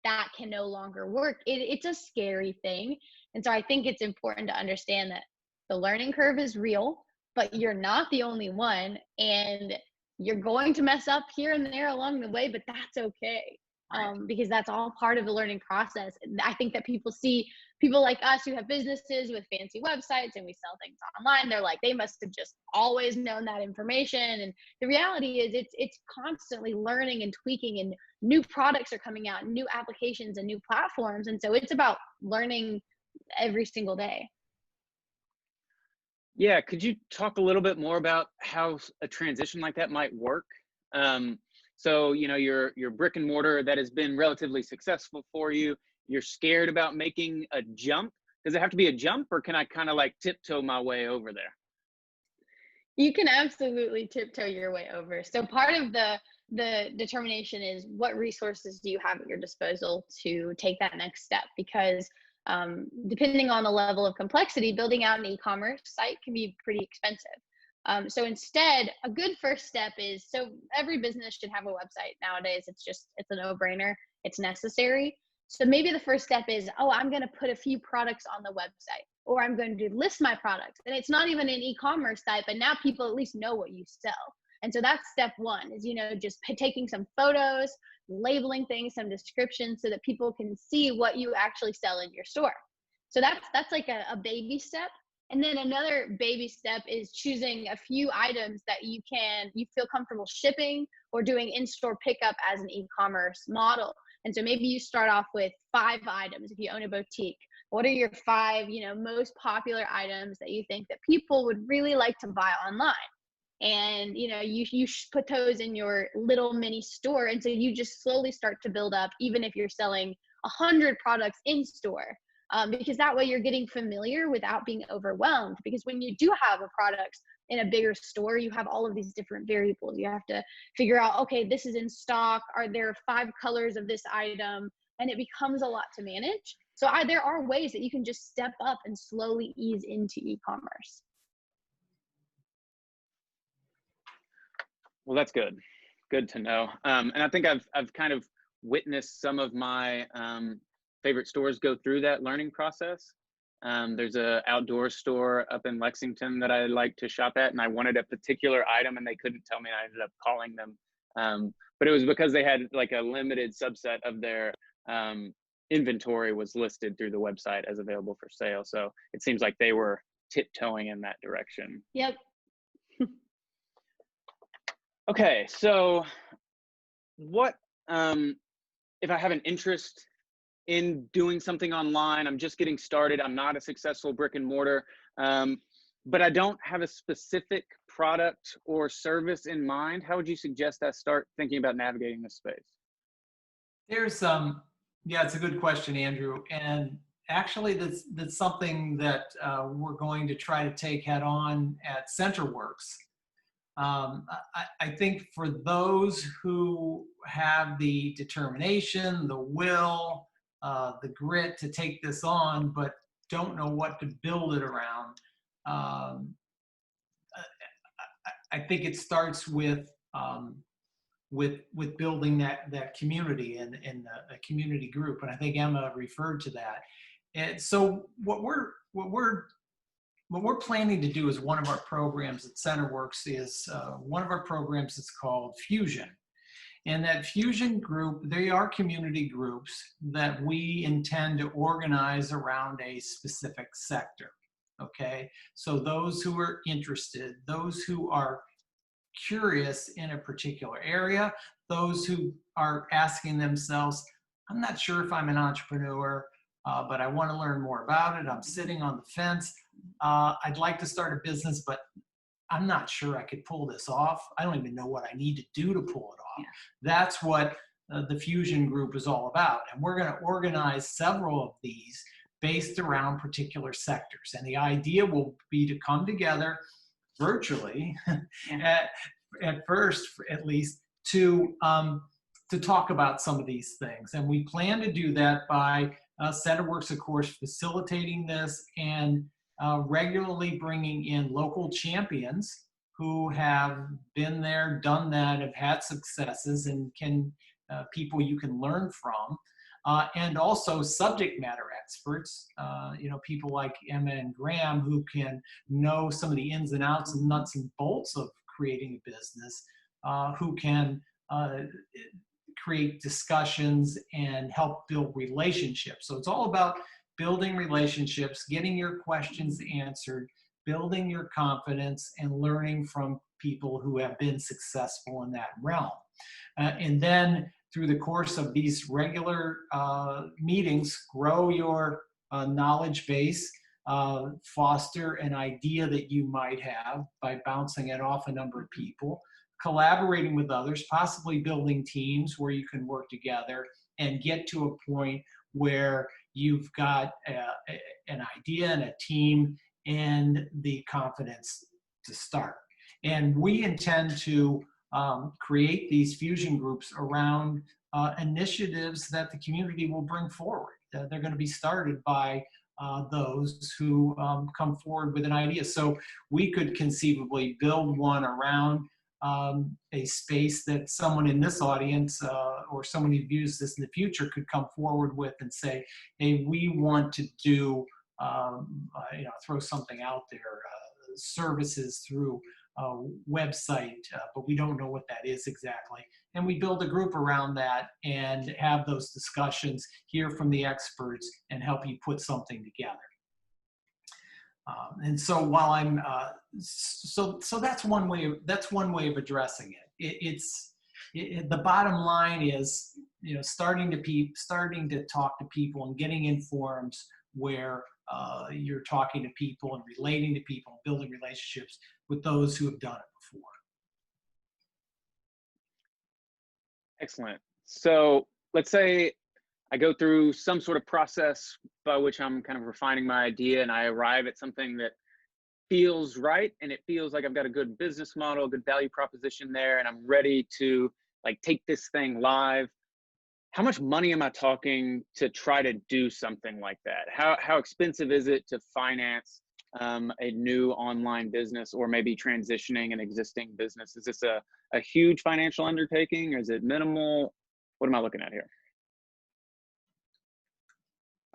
that can no longer work, it's a scary thing. And so I think it's important to understand that the learning curve is real, but you're not the only one, and you're going to mess up here and there along the way, but that's okay. Because that's all part of the learning process. I think that people like us who have businesses with fancy websites and we sell things online, they're like, they must have just always known that information. And the reality is it's constantly learning and tweaking, and new products are coming out, new applications and new platforms. And so it's about learning every single day. Yeah, could you talk a little bit more about how a transition like that might work? So, you know, your brick and mortar that has been relatively successful for you, you're scared about making a jump. Does it have to be a jump, or can I kind of like tiptoe my way over there? You can absolutely tiptoe your way over. So part of the determination is, what resources do you have at your disposal to take that next step? Because depending on the level of complexity, building out an e-commerce site can be pretty expensive. So instead, a good first step is, so every business should have a website nowadays. It's a no-brainer. It's necessary. So maybe the first step is, oh, I'm going to put a few products on the website, or I'm going to list my products. And it's not even an e-commerce site, but now people at least know what you sell. And so that's step one, is, you know, just taking some photos, labeling things, some descriptions, so that people can see what you actually sell in your store. So that's like a baby step. And then another baby step is choosing a few items that you feel comfortable shipping or doing in-store pickup as an e-commerce model. And so maybe you start off with 5 items. If you own a boutique, what are your 5, you know, most popular items that you think that people would really like to buy online? And, you know, you put those in your little mini store. And so you just slowly start to build up, even if you're selling 100 products in store. Because that way you're getting familiar without being overwhelmed. Because when you do have a product in a bigger store, you have all of these different variables. You have to figure out, okay, this is in stock. Are there 5 colors of this item? And it becomes a lot to manage. So there are ways that you can just step up and slowly ease into e-commerce. Well, that's good. Good to know. And I think I've kind of witnessed some of my favorite stores go through that learning process. There's a outdoor store up in Lexington that I like to shop at, and I wanted a particular item and they couldn't tell me, and I ended up calling them. But it was because they had like a limited subset of their inventory was listed through the website as available for sale. So it seems like they were tiptoeing in that direction. Yep. Okay, so what if I have an interest in doing something online? I'm just getting started. I'm not a successful brick and mortar, but I don't have a specific product or service in mind. How would you suggest I start thinking about navigating this space? There's yeah, it's a good question, Andrew. And actually, that's something that we're going to try to take head on at CenterWorks. I think for those who have the determination, the will, the grit to take this on, but don't know what to build it around, I think it starts with building that community and a community group. And I think Emma referred to that. And so what we're planning to do is one of our programs at CenterWorks is one of our programs is called Fusion. And that Fusion group, they are community groups that we intend to organize around a specific sector. Okay, so those who are interested, those who are curious in a particular area, those who are asking themselves, I'm not sure if I'm an entrepreneur, but I want to learn more about it. I'm sitting on the fence. I'd like to start a business, but I'm not sure I could pull this off. I don't even know what I need to do to pull it off. Yeah. That's what the Fusion group is all about. And we're going to organize several of these based around particular sectors. And the idea will be to come together virtually at first, at least, to talk about some of these things. And we plan to do that by CenterWorks, of course, facilitating this and regularly bringing in local champions who have been there, done that, have had successes, and can people you can learn from, and also subject matter experts, people like Emma and Graham who can know some of the ins and outs and nuts and bolts of creating a business, who can create discussions and help build relationships. So it's all about building relationships, getting your questions answered, building your confidence, and learning from people who have been successful in that realm. And then through the course of these regular meetings, grow your knowledge base, foster an idea that you might have by bouncing it off a number of people, collaborating with others, possibly building teams where you can work together and get to a point where you've got an idea and a team and the confidence to start. And we intend to create these fusion groups around initiatives that the community will bring forward. They're going to be started by those who come forward with an idea. So we could conceivably build one around a space that someone in this audience or someone who views this in the future could come forward with and say, hey, we want to do, throw something out there, services through a website, but we don't know what that is exactly. And we build a group around that and have those discussions, hear from the experts, and help you put something together. And so while I'm so that's one way of addressing it. The bottom line is, starting to talk to people and getting in forums where you're talking to people and relating to people and building relationships with those who have done it before. Excellent. So let's say I go through some sort of process by which I'm kind of refining my idea, and I arrive at something that feels right, and it feels like I've got a good business model, a good value proposition there, and I'm ready to take this thing live. How much money am I talking to try to do something like that? How expensive is it to finance a new online business, or maybe transitioning an existing business? Is this a huge financial undertaking? Is it minimal? What am I looking at here?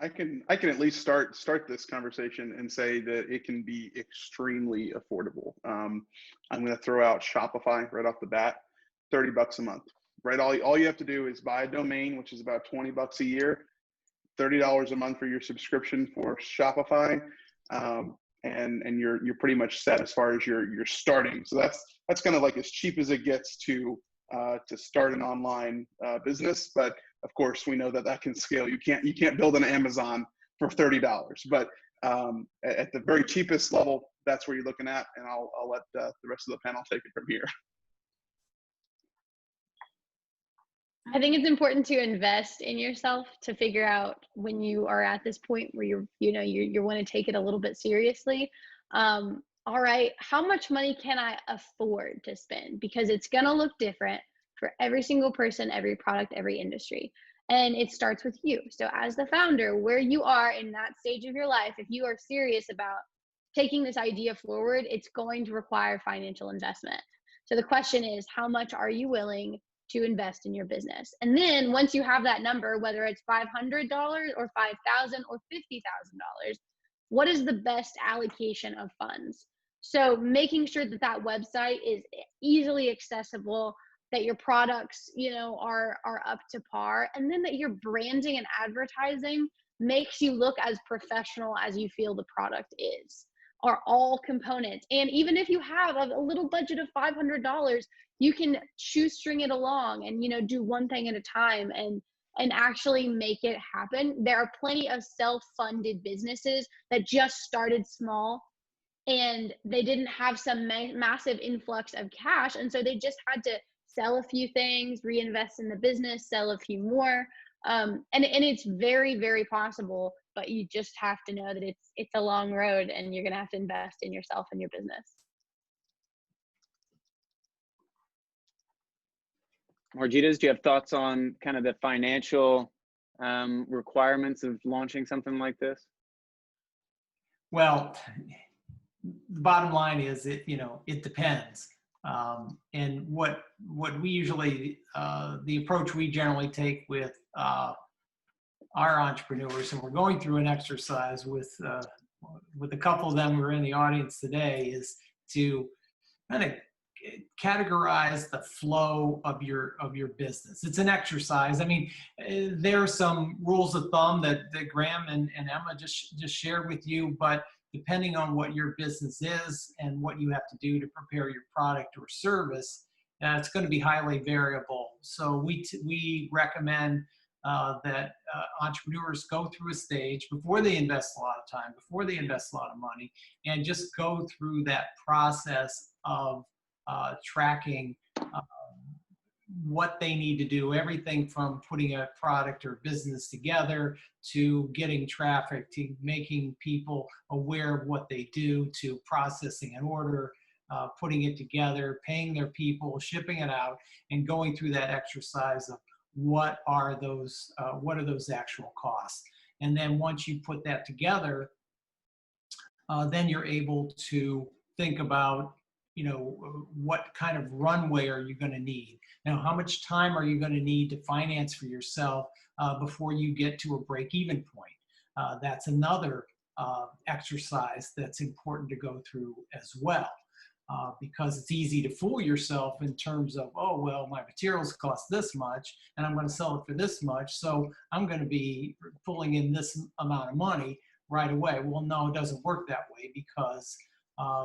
I can at least start this conversation and say that it can be extremely affordable. I'm going to throw out Shopify right off the bat, $30 a month, right? All you have to do is buy a domain, which is about $20 a year, $30 a month for your subscription for Shopify, and you're pretty much set as far as your starting. So that's kind of like as cheap as it gets to start an online business. But of course, we know that can scale. You can't build an Amazon for $30, but at the very cheapest level, that's where you're looking at. And I'll let the rest of the panel take it from here. I think it's important to invest in yourself to figure out when you are at this point where you want to take it a little bit seriously. All right, how much money can I afford to spend? Because it's going to look different for every single person, every product, every industry. And it starts with you. So as the founder, where you are in that stage of your life, if you are serious about taking this idea forward, it's going to require financial investment. So the question is, how much are you willing to invest in your business? And then once you have that number, whether it's $500 or $5,000 or $50,000, what is the best allocation of funds? So making sure that website is easily accessible, that your products, are up to par, and then that your branding and advertising makes you look as professional as you feel the product is, are all components. And even if you have a little budget of $500, you can shoestring it along and, do one thing at a time and actually make it happen. There are plenty of self-funded businesses that just started small and they didn't have some massive influx of cash. And so they just had to sell a few things, reinvest in the business, sell a few more. And it's very, very possible, but you just have to know that it's a long road and you're going to have to invest in yourself and your business. Margitas, do you have thoughts on kind of the financial requirements of launching something like this? Well, the bottom line is it depends. And what we usually, the approach we generally take with our entrepreneurs, and we're going through an exercise with a couple of them who are in the audience today, is to kind of categorize the flow of your business. It's an exercise. I mean, there are some rules of thumb that Graham and Emma just shared with you, but depending on what your business is and what you have to do to prepare your product or service, it's going to be highly variable. So we recommend that entrepreneurs go through a stage before they invest a lot of time, before they invest a lot of money, and just go through that process of tracking what they need to do, everything from putting a product or business together to getting traffic, to making people aware of what they do, to processing an order, putting it together, paying their people, shipping it out, and going through that exercise of what are those actual costs. And then once you put that together, then you're able to think about what kind of runway are you going to need? Now, how much time are you going to need to finance for yourself before you get to a break-even point? That's another exercise that's important to go through as well, because it's easy to fool yourself in terms of, oh, well, my materials cost this much and I'm going to sell it for this much, so I'm going to be pulling in this amount of money right away. Well, no, it doesn't work that way, because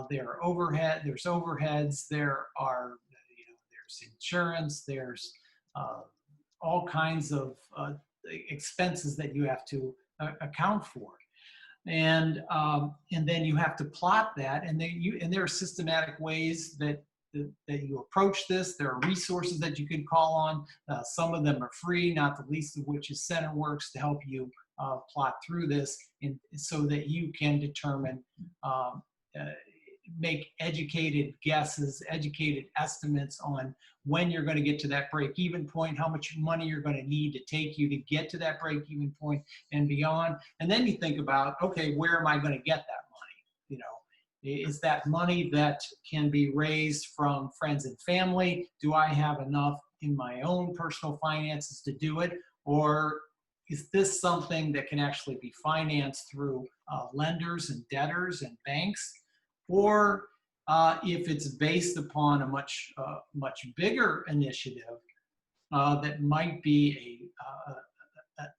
there's overheads, there are, there's insurance, there's all kinds of expenses that you have to account for, and then you have to plot that, and there are systematic ways that you approach this. There are resources that you can call on. Some of them are free, not the least of which is CenterWorks, to help you plot through this, so that you can determine. Make educated guesses, educated estimates on when you're going to get to that break-even point, how much money you're going to need to take you to get to that break-even point and beyond. And then you think about, okay, where am I going to get that money? You know, is that money that can be raised from friends and family? Do I have enough in my own personal finances to do it? Or is this something that can actually be financed through lenders and debtors and banks? Or if it's based upon a much bigger initiative that might be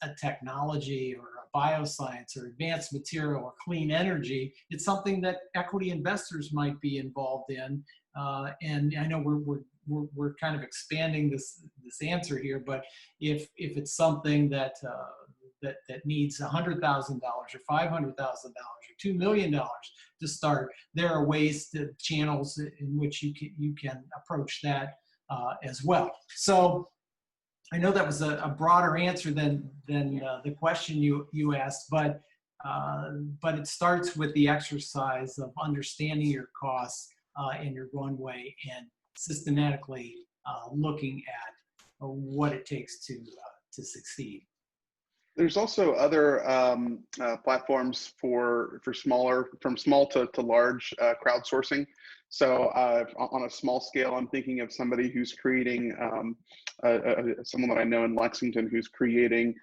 a technology or a bioscience or advanced material or clean energy, it's something that equity investors might be involved in. And I know we're kind of expanding this answer here, but if it's something that that needs $100,000 or $500,000 or $2 million to start, there are channels in which you can approach that as well. So I know that was a broader answer than the question you asked, but it starts with the exercise of understanding your costs and your runway and systematically looking at what it takes to succeed. There's also other platforms for from small to large crowdsourcing. So on a small scale, I'm thinking of somebody who's creating, someone that I know in Lexington who's creating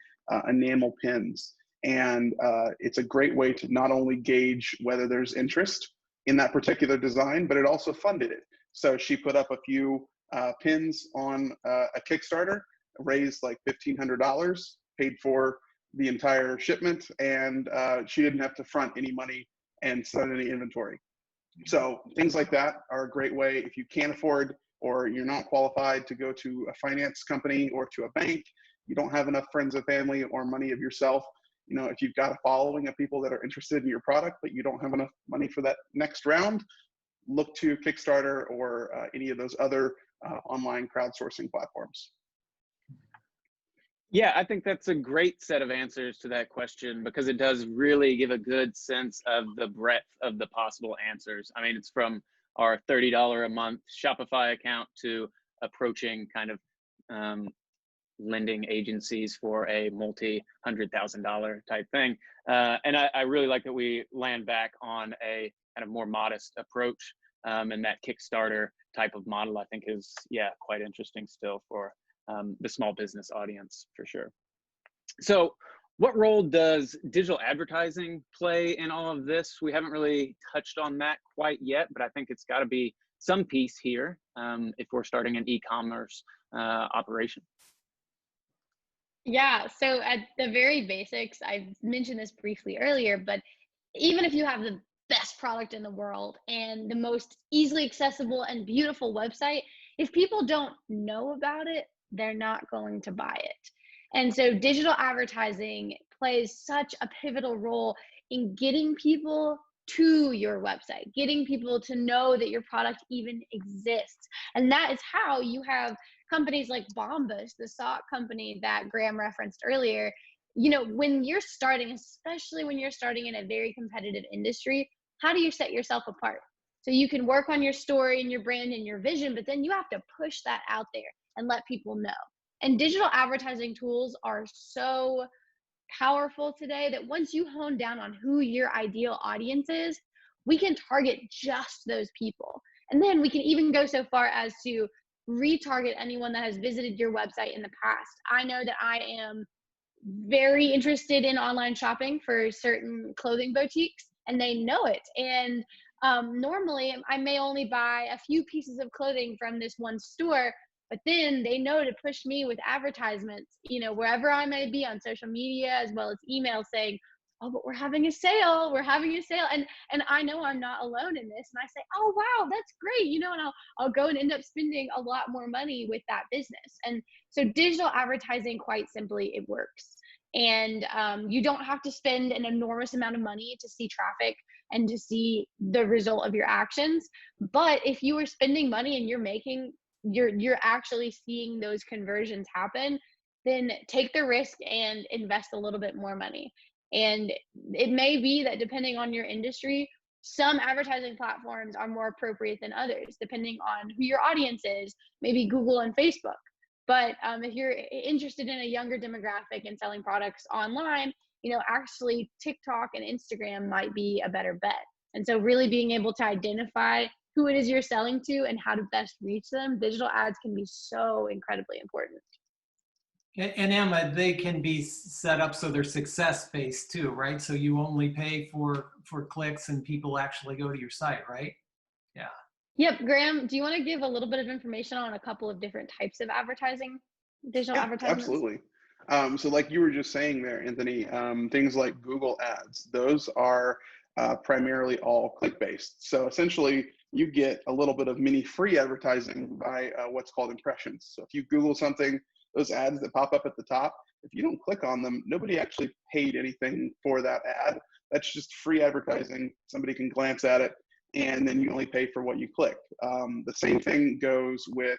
enamel pins. And it's a great way to not only gauge whether there's interest in that particular design, but it also funded it. So she put up a few pins on a Kickstarter, raised like $1,500, paid for the entire shipment, and she didn't have to front any money and start any inventory. So things like that are a great way if you can't afford or you're not qualified to go to a finance company or to a bank, you don't have enough friends or family or money of yourself. You know, if you've got a following of people that are interested in your product, but you don't have enough money for that next round, look to Kickstarter or any of those other online crowdsourcing platforms. Yeah, I think that's a great set of answers to that question because it does really give a good sense of the breadth of the possible answers. I mean, it's from our $30 a month Shopify account to approaching kind of lending agencies for a multi-$100,000 type thing. And I really like that we land back on a kind of more modest approach, and that Kickstarter type of model I think is, yeah, quite interesting still for the small business audience for sure. So what role does digital advertising play in all of this? We haven't really touched on that quite yet, but I think it's got to be some piece here if we're starting an e-commerce operation. Yeah, so at the very basics, I mentioned this briefly earlier, but even if you have the best product in the world and the most easily accessible and beautiful website, if people don't know about it, they're not going to buy it. And so digital advertising plays such a pivotal role in getting people to your website, getting people to know that your product even exists. And that is how you have companies like Bombas, the sock company that Graham referenced earlier. You know, when you're starting, especially when you're starting in a very competitive industry, how do you set yourself apart? So you can work on your story and your brand and your vision, but then you have to push that out there and let people know. And digital advertising tools are so powerful today that once you hone down on who your ideal audience is, we can target just those people. And then we can even go so far as to retarget anyone that has visited your website in the past. I know that I am very interested in online shopping for certain clothing boutiques, and they know it. And normally I may only buy a few pieces of clothing from this one store, but then they know to push me with advertisements, you know, wherever I may be on social media, as well as email saying, oh, but we're having a sale, And I know I'm not alone in this. And I say, oh, wow, that's great. You know, and I'll go and end up spending a lot more money with that business. And so digital advertising, quite simply, it works. And you don't have to spend an enormous amount of money to see traffic and to see the result of your actions. But if you are spending money and you're actually seeing those conversions happen, then take the risk and invest a little bit more money. And it may be that depending on your industry, some advertising platforms are more appropriate than others, depending on who your audience is, maybe Google and Facebook. But if you're interested in a younger demographic and selling products online, you know, actually TikTok and Instagram might be a better bet. And so really being able to identify who it is you're selling to and how to best reach them, digital ads can be so incredibly important. And Emma, they can be set up so they're success-based too, right? So you only pay for clicks and people actually go to your site, right? Yeah. Yep. Graham, do you want to give a little bit of information on a couple of different types of advertising, digital Yeah, advertisements? absolutely. So like you were just saying there, Anthony, things like Google Ads, those are primarily all click-based. So essentially, you get a little bit of mini free advertising by what's called impressions. So if you Google something, those ads that pop up at the top, if you don't click on them, nobody actually paid anything for that ad. That's just free advertising. Somebody can glance at it, and then you only pay for what you click. The same thing goes with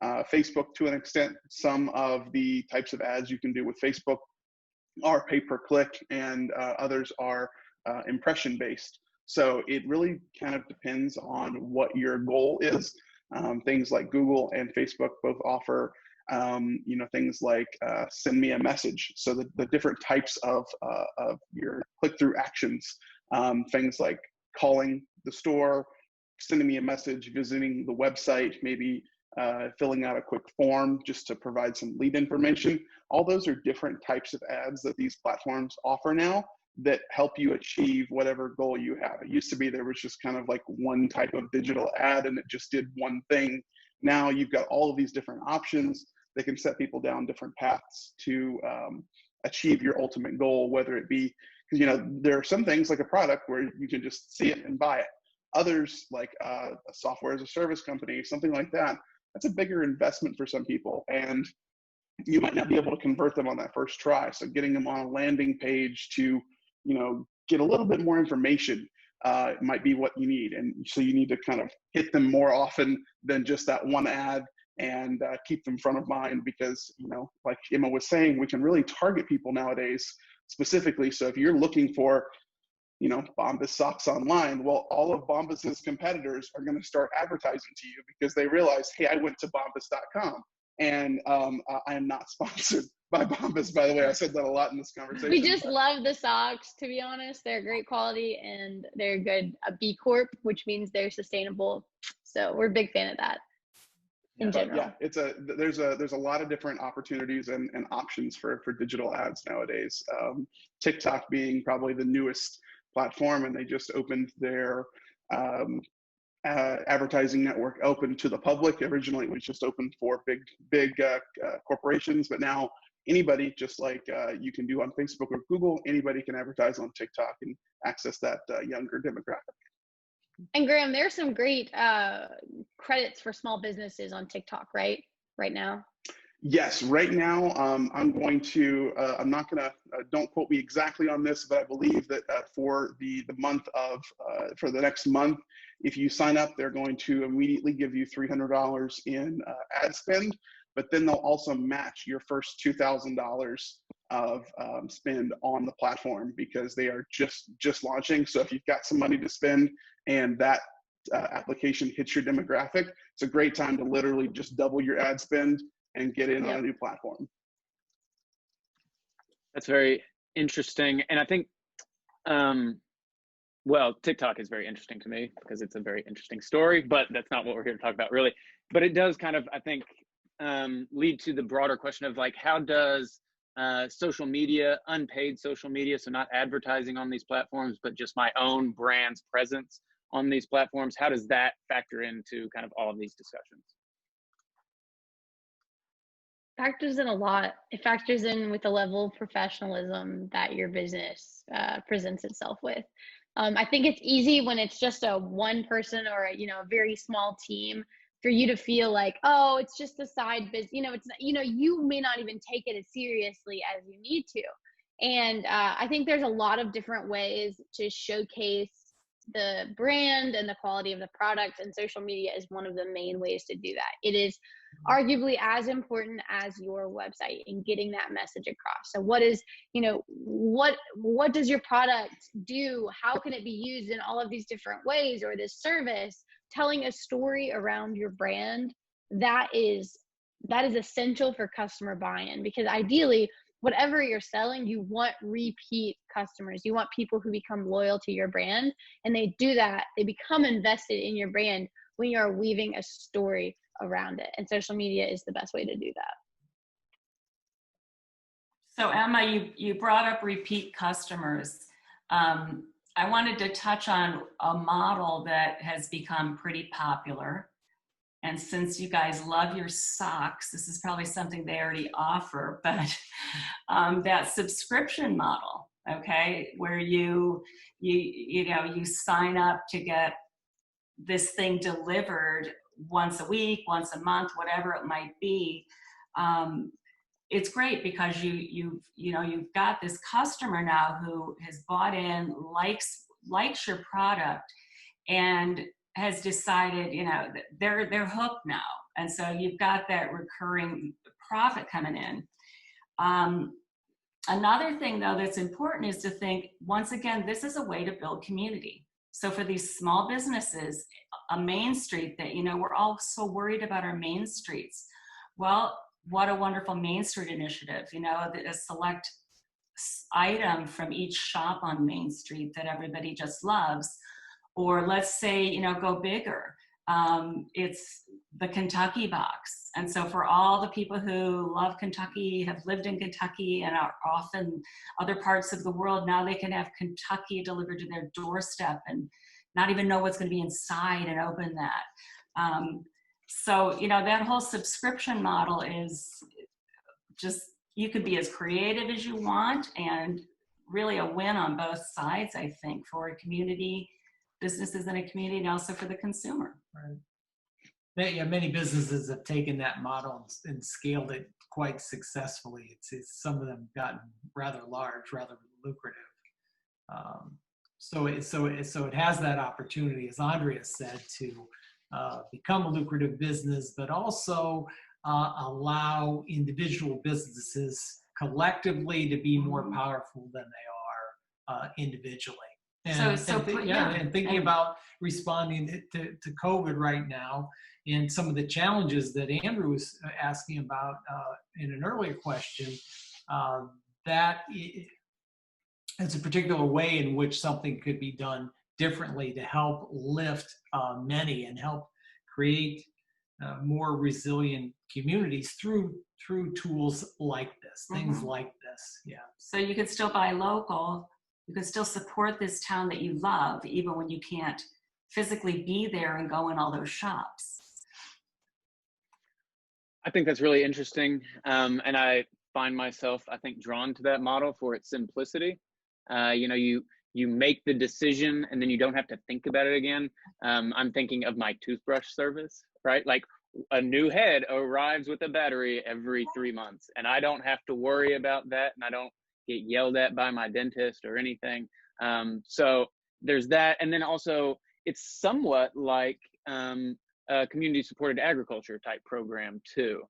Facebook to an extent. Some of the types of ads you can do with Facebook are pay-per-click, and others are impression-based. So it really kind of depends on what your goal is. Things like Google and Facebook both offer things like send me a message. So the different types of your click-through actions, things like calling the store, sending me a message, visiting the website, maybe filling out a quick form just to provide some lead information. All those are different types of ads that these platforms offer now that help you achieve whatever goal you have. It used to be there was just kind of like one type of digital ad and it just did one thing. Now you've got all of these different options that can set people down different paths to achieve your ultimate goal, whether it be, because there are some things like a product where you can just see it and buy it. Others, like a software as a service company, something like that, that's a bigger investment for some people. And you might not be able to convert them on that first try. So getting them on a landing page to, get a little bit more information might be what you need. And so you need to kind of hit them more often than just that one ad and keep them front of mind because, like Emma was saying, we can really target people nowadays specifically. So if you're looking for, Bombas socks online, well, all of Bombas's competitors are going to start advertising to you because they realize, hey, I went to bombas.com. And I am not sponsored by Bombas, by the way. I said that a lot in this conversation. We just love the socks, to be honest. They're great quality and they're good. A B Corp, which means they're sustainable. So we're a big fan of that in general. Yeah, there's a lot of different opportunities and options for digital ads nowadays. TikTok being probably the newest platform, and they just opened their advertising network open to the public. Originally, it was just open for big corporations, but now anybody, just like you can do on Facebook or Google, anybody can advertise on TikTok and access that younger demographic. And Graham, there's some great credits for small businesses on TikTok, right now? Yes, right now I'm going to, I'm not going to, don't quote me exactly on this, but I believe that for the month of, for the next month, if you sign up, they're going to immediately give you $300 in ad spend, but then they'll also match your first $2,000 of spend on the platform because they are just launching. So if you've got some money to spend and that application hits your demographic, it's a great time to literally just double your ad spend and get in on a new platform. That's very interesting. And I think, TikTok is very interesting to me because it's a very interesting story, but that's not what we're here to talk about really. But it does kind of, I think, lead to the broader question of like, how does social media, unpaid social media, so not advertising on these platforms, but just my own brand's presence on these platforms, how does that factor into kind of all of these discussions? Factors in a lot. It factors in with the level of professionalism that your business presents itself with. I think it's easy when it's just a one person or a very small team for you to feel like, oh, it's just a side business. It's you may not even take it as seriously as you need to. And I think there's a lot of different ways to showcase the brand and the quality of the product, and social media is one of the main ways to do that. It is arguably as important as your website in getting that message across. So what is, what does your product do? How can it be used in all of these different ways, or this service? Telling a story around your brand, that is essential for customer buy-in, because ideally whatever you're selling, you want repeat customers. You want people who become loyal to your brand, and they do that. They become invested in your brand when you're weaving a story around it. And social media is the best way to do that. So Emma, you brought up repeat customers. I wanted to touch on a model that has become pretty popular. And since you guys love your socks, this is probably something they already offer, but that subscription model, okay, where you sign up to get this thing delivered once a week, once a month, whatever it might be. It's great because you've got this customer now who has bought in, likes your product, and has decided, they're hooked now. And so you've got that recurring profit coming in. Another thing though that's important is to think, once again, this is a way to build community. So for these small businesses, a main street that, we're all so worried about our main streets. Well, what a wonderful Main Street initiative, a select item from each shop on Main Street that everybody just loves. Or let's say, go bigger. It's the Kentucky box. And so for all the people who love Kentucky, have lived in Kentucky and are often other parts of the world, now they can have Kentucky delivered to their doorstep and not even know what's going to be inside and open that. So, that whole subscription model is just, you could be as creative as you want, and really a win on both sides, I think, for a community, businesses in a community, and also for the consumer. Right. Yeah, many businesses have taken that model and scaled it quite successfully. It's some of them gotten rather large, rather lucrative. So it has that opportunity, as Andrea said, to become a lucrative business, but also allow individual businesses collectively to be more powerful than they are individually. And thinking about responding to COVID right now, and some of the challenges that Andrew was asking about in an earlier question, that it's a particular way in which something could be done differently to help lift many and help create more resilient communities through tools like this, things like this. Yeah. So you could still buy local. You can still support this town that you love, even when you can't physically be there and go in all those shops. I think that's really interesting. And I find myself, I think, drawn to that model for its simplicity. You make the decision and then you don't have to think about it again. I'm thinking of my toothbrush service, right? Like a new head arrives with a battery every 3 months, and I don't have to worry about that, and I don't get yelled at by my dentist or anything. So there's that. And then also it's somewhat like a community supported agriculture type program too.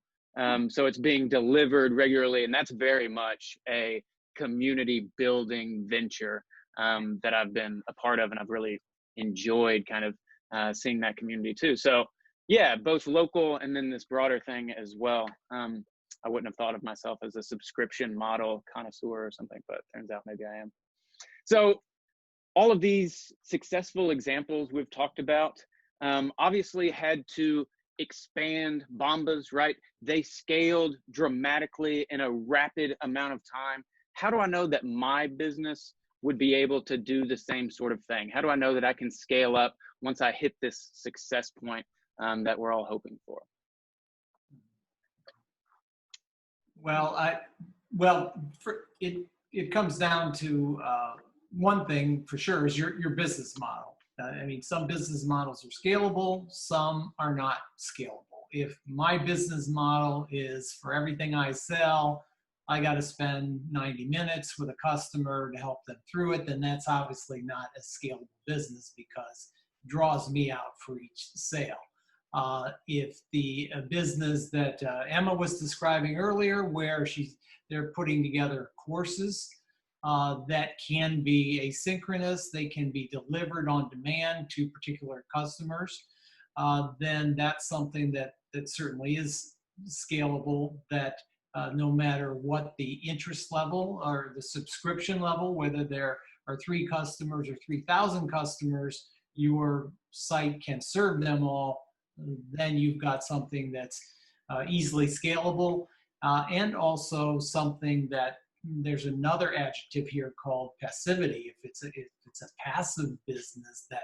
So it's being delivered regularly, and that's very much a community building venture that I've been a part of, and I've really enjoyed kind of seeing that community too. So yeah, both local and then this broader thing as well. I wouldn't have thought of myself as a subscription model connoisseur or something, but turns out maybe I am. So all of these successful examples we've talked about obviously had to expand Bombas, right? They scaled dramatically in a rapid amount of time. How do I know that my business would be able to do the same sort of thing? How do I know that I can scale up once I hit this success point that we're all hoping for? It comes down to one thing for sure is your business model. I mean, some business models are scalable, some are not scalable. If my business model is for everything I sell, I got to spend 90 minutes with a customer to help them through it, then that's obviously not a scalable business because it draws me out for each sale. If the business that Emma was describing earlier, where they're putting together courses that can be asynchronous, they can be delivered on demand to particular customers, then that's something that certainly is scalable, that no matter what the interest level or the subscription level, whether there are 3 customers or 3,000 customers, your site can serve them all. Then you've got something that's easily scalable, and also something that there's another adjective here called passivity. If it's a passive business that,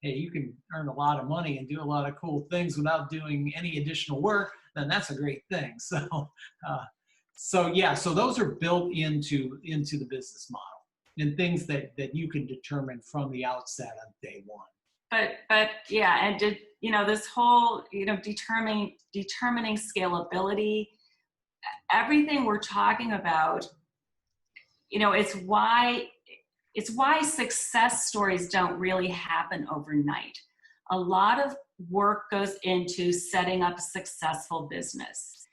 hey, you can earn a lot of money and do a lot of cool things without doing any additional work, then that's a great thing. So yeah, so those are built into the business model, and things that you can determine from the outset on day one. But yeah, and this whole determining scalability, everything we're talking about, it's why success stories don't really happen overnight. A lot of work goes into setting up a successful business.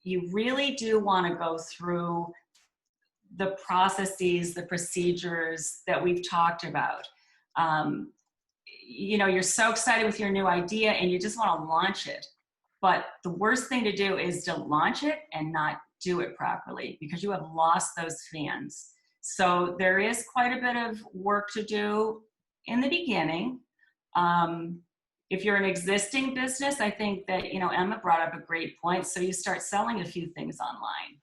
You really do want to go through the processes, the procedures that we've talked about. You're so excited with your new idea and you just want to launch it. But the worst thing to do is to launch it and not do it properly, because you have lost those fans. So there is quite a bit of work to do in the beginning. If you're an existing business, I think that, Emma brought up a great point. So you start selling a few things online.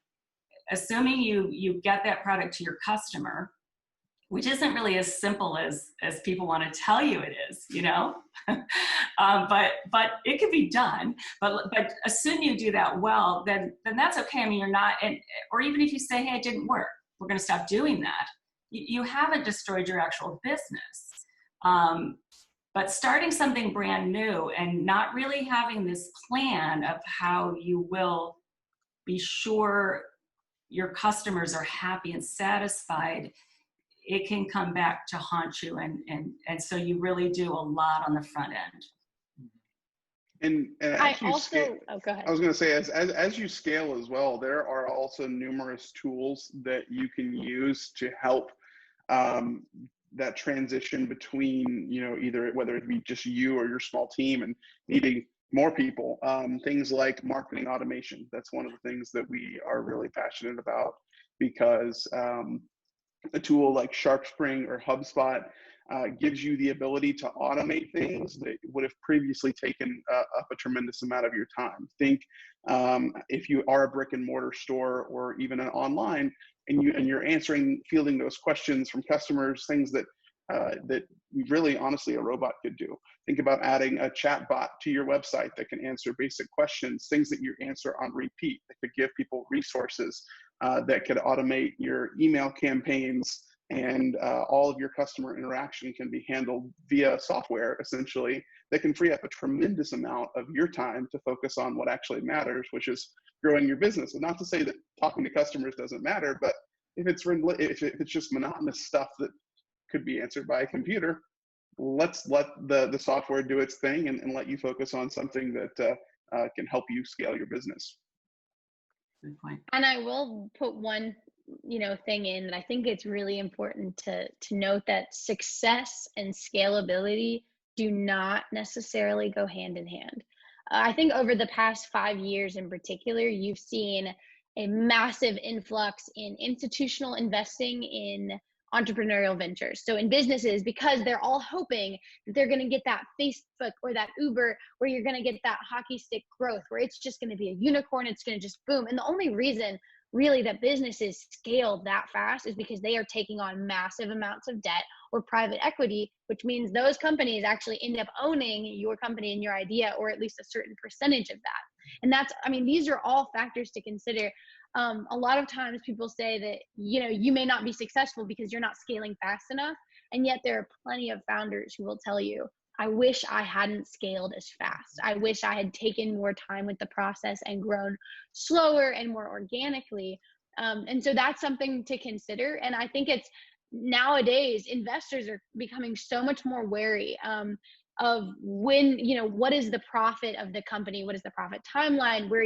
Assuming you get that product to your customer, which isn't really as simple as people want to tell you it is, but it could be done. But assume you do that well, then that's okay. I mean, you're not, or even if you say, hey, it didn't work, we're going to stop doing that. You haven't destroyed your actual business. But starting something brand new and not really having this plan of how you will be sure your customers are happy and satisfied, it can come back to haunt you. And so you really do a lot on the front end. And I also, go ahead. I was going to say, as you scale as well, there are also numerous tools that you can use to help that transition between, either whether it be just you or your small team and needing more people. Things like marketing automation. That's one of the things that we are really passionate about, because a tool like SharpSpring or HubSpot gives you the ability to automate things that would have previously taken up a tremendous amount of your time. Think if you are a brick and mortar store or even an online, and you're fielding those questions from customers, things that really honestly a robot could do. Think about adding a chat bot to your website that can answer basic questions, things that you answer on repeat, that could give people resources, that could automate your email campaigns, and all of your customer interaction can be handled via software, essentially, that can free up a tremendous amount of your time to focus on what actually matters, which is growing your business. And not to say that talking to customers doesn't matter, but if it's just monotonous stuff that could be answered by a computer, let's let the software do its thing and let you focus on something that can help you scale your business. Good point. And I will put one thing in that I think it's really important to note, that success and scalability do not necessarily go hand in hand. I think over the past 5 years in particular, you've seen a massive influx in institutional investing in entrepreneurial ventures. So in businesses, because they're all hoping that they're going to get that Facebook or that Uber, where you're going to get that hockey stick growth, where it's just going to be a unicorn, it's going to just boom. And the only reason really that businesses scale that fast is because they are taking on massive amounts of debt or private equity, which means those companies actually end up owning your company and your idea, or at least a certain percentage of that. And these are all factors to consider. A lot of times people say that, you may not be successful because you're not scaling fast enough. And yet there are plenty of founders who will tell you, I wish I hadn't scaled as fast. I wish I had taken more time with the process and grown slower and more organically. And so that's something to consider. And I think it's nowadays investors are becoming so much more wary. of when, what is the profit of the company? What is the profit timeline? Where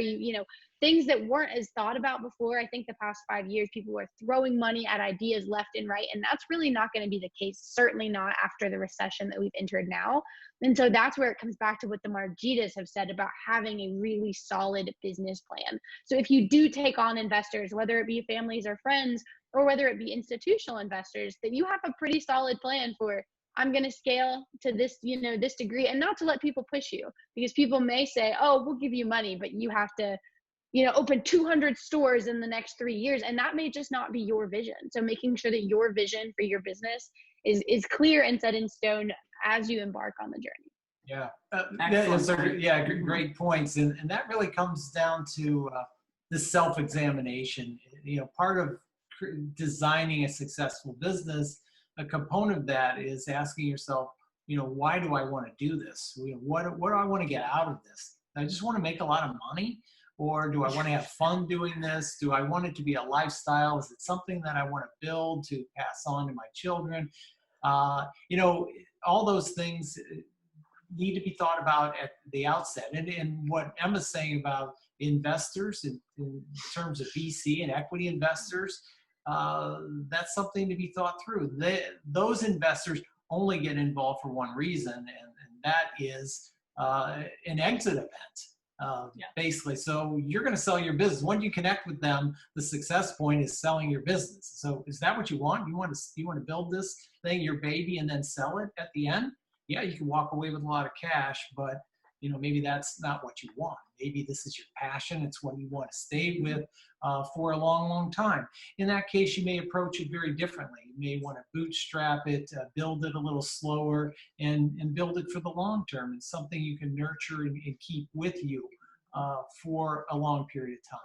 things that weren't as thought about before. I think the past 5 years, people were throwing money at ideas left and right. And that's really not going to be the case. Certainly not after the recession that we've entered now. And so that's where it comes back to what the Margitas have said about having a really solid business plan. So if you do take on investors, whether it be families or friends, or whether it be institutional investors, that you have a pretty solid plan for, I'm going to scale to this, this degree, and not to let people push you, because people may say, oh, we'll give you money, but you have to, open 200 stores in the next 3 years. And that may just not be your vision. So making sure that your vision for your business is clear and set in stone as you embark on the journey. Yeah, great points. And that really comes down to the self-examination. Part of designing a successful business, a component of that is asking yourself, why do I want to do this? What do I want to get out of this? I just want to make a lot of money? Or do I want to have fun doing this? Do I want it to be a lifestyle? Is it something that I want to build to pass on to my children? All those things need to be thought about at the outset. And what Emma's saying about investors in terms of VC and equity investors, that's something to be thought through. Those investors only get involved for one reason, and that is an exit event. Basically. So you're going to sell your business. When you connect with them, the success point is selling your business. So is that what you want? You want to build this thing, your baby, and then sell it at the end? Yeah, you can walk away with a lot of cash, but maybe that's not what you want. Maybe this is your passion. It's what you want to stay with for a long, long time. In that case, you may approach it very differently. You may want to bootstrap it, build it a little slower, and build it for the long term. It's something you can nurture and keep with you for a long period of time.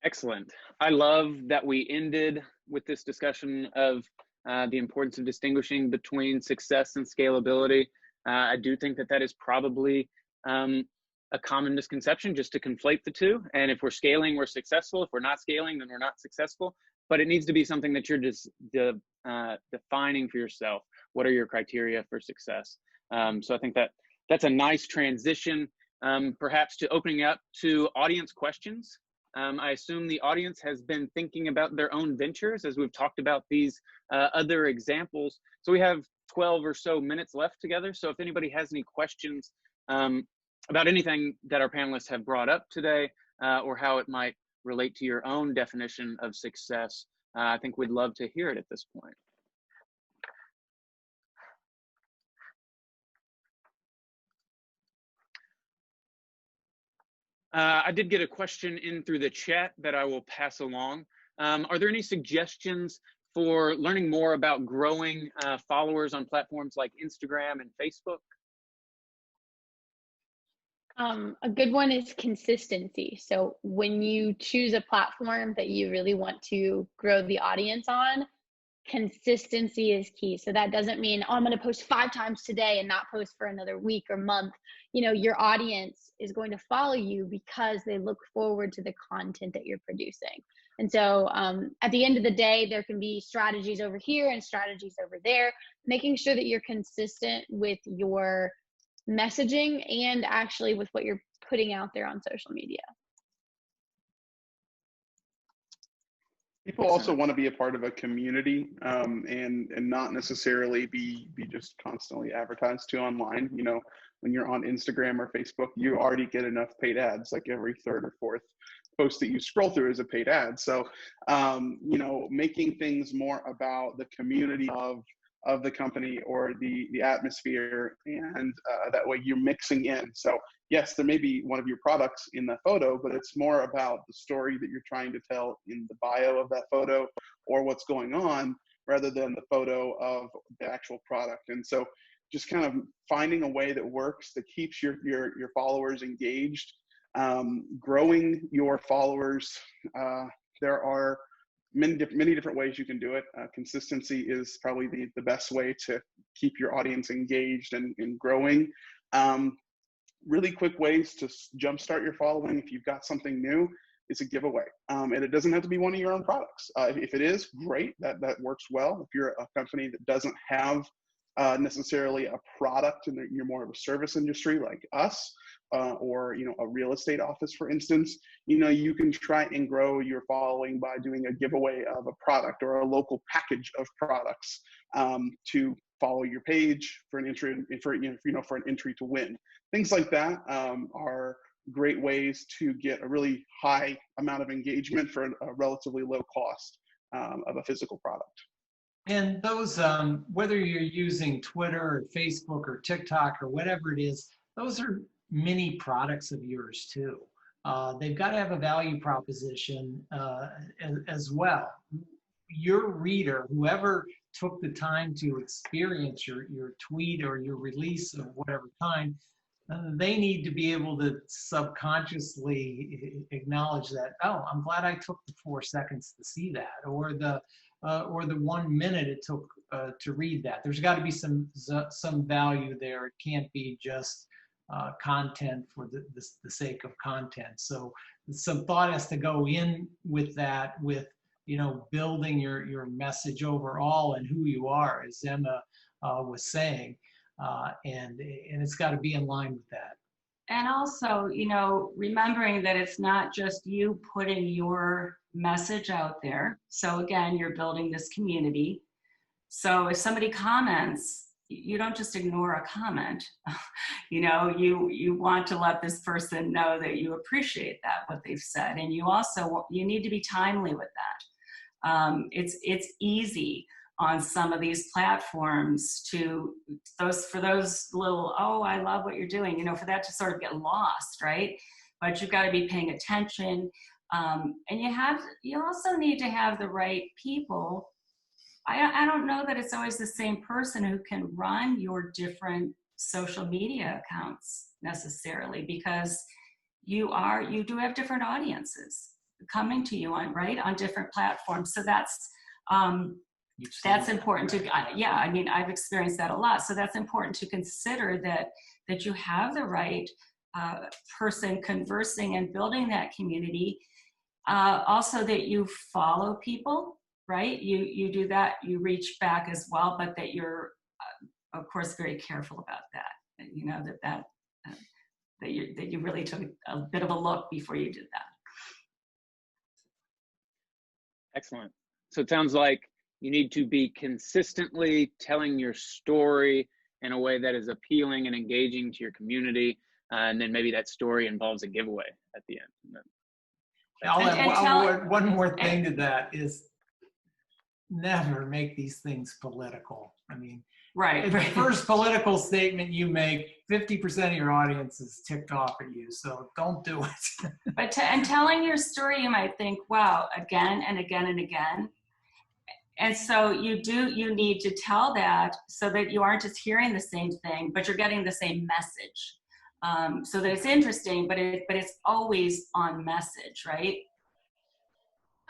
Excellent. I love that we ended with this discussion of the importance of distinguishing between success and scalability. I do think that is probably a common misconception, just to conflate the two. And if we're scaling, we're successful. If we're not scaling, then we're not successful. But it needs to be something that you're just defining for yourself. What are your criteria for success? So I think that's a nice transition, perhaps, to opening up to audience questions. I assume the audience has been thinking about their own ventures as we've talked about these other examples. So we have 12 or so minutes left together. So if anybody has any questions about anything that our panelists have brought up today, or how it might relate to your own definition of success, I think we'd love to hear it at this point. I did get a question in through the chat that I will pass along. Are there any suggestions for learning more about growing followers on platforms like Instagram and Facebook? A good one is consistency. So when you choose a platform that you really want to grow the audience on, consistency is key. So that doesn't mean, oh, I'm going to post 5 times today and not post for another week or month. Your audience is going to follow you because they look forward to the content that you're producing. And so at the end of the day, there can be strategies over here and strategies over there, making sure that you're consistent with your messaging and actually with what you're putting out there on social media. People also want to be a part of a community, and not necessarily be just constantly advertised to online. When you're on Instagram or Facebook, you already get enough paid ads. Like every 3rd or 4th post that you scroll through is a paid ad. So, making things more about the community of the company or the atmosphere, and that way you're mixing in. So yes, there may be one of your products in the photo, but it's more about the story that you're trying to tell in the bio of that photo or what's going on, rather than the photo of the actual product. And so just kind of finding a way that works, that keeps your followers engaged, growing your followers. There are many different ways you can do it. Consistency is probably the best way to keep your audience engaged and growing. Really quick ways to jumpstart your following, if you've got something new, is a giveaway. And it doesn't have to be one of your own products. If it is, great, that works well. If you're a company that doesn't have necessarily a product and you're more of a service industry like us, or a real estate office, for instance, you can try and grow your following by doing a giveaway of a product or a local package of products to follow your page for an entry, for an entry to win. Things like that are great ways to get a really high amount of engagement for a relatively low cost of a physical product. And those, whether you're using Twitter or Facebook or TikTok or whatever it is, those are mini products of yours too. They've got to have a value proposition as well. Your reader, whoever took the time to experience your tweet or your release of whatever kind, they need to be able to subconsciously acknowledge that, oh, I'm glad I took the 4 seconds to see that, or the 1 minute it took to read that. There's got to be some value there. It can't be just content for the sake of content. So some thought has to go in with that, with building your message overall and who you are, as Emma was saying, and it's got to be in line with that. And also, remembering that it's not just you putting your message out there. So again, you're building this community. So if somebody comments, you don't just ignore a comment. You want to let this person know that you appreciate what they've said. And you need to be timely with that. It's easy on some of these platforms for those little, oh, I love what you're doing, for that to sort of get lost, right? But you've got to be paying attention. And you also need to have the right people. I don't know that it's always the same person who can run your different social media accounts necessarily, because you do have different audiences coming to you on different platforms. So that's important to, I've experienced that a lot. So that's important to consider that you have the right person conversing and building that community. Also that you follow people, right? You do that, you reach back as well, but that you're, of course, very careful about that. That you really took a bit of a look before you did that. Excellent. So it sounds like you need to be consistently telling your story in a way that is appealing and engaging to your community, and then maybe that story involves a giveaway at the end. I'll add one more thing to that is never make these things political. I mean, right. The first political statement you make, 50% of your audience is ticked off at you, so don't do it. But telling your story, you might think, wow, again and again and again. And so you need to tell that so that you aren't just hearing the same thing, but you're getting the same message. So that it's interesting, but it's always on message, right?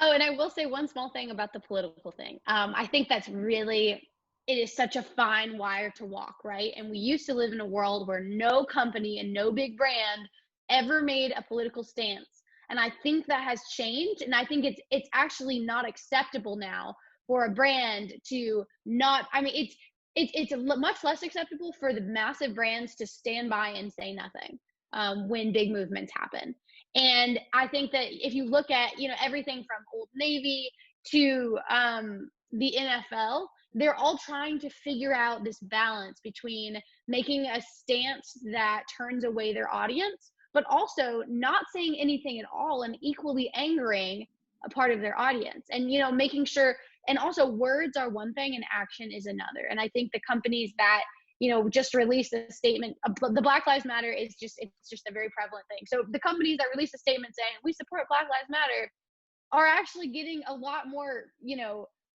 Oh, and I will say one small thing about the political thing. I think that's it is such a fine wire to walk, right? And we used to live in a world where no company and no big brand ever made a political stance. And I think that has changed. And I think it's actually not acceptable now for a brand to not, it's much less acceptable for the massive brands to stand by and say nothing when big movements happen. And I think that if you look at, everything from Old Navy to the NFL, they're all trying to figure out this balance between making a stance that turns away their audience, but also not saying anything at all and equally angering a part of their audience. And, making sure, and also words are one thing and action is another. And I think the companies that just released a statement, the Black Lives Matter it's just a very prevalent thing. So the companies that release a statement saying we support Black Lives Matter are actually getting a lot more,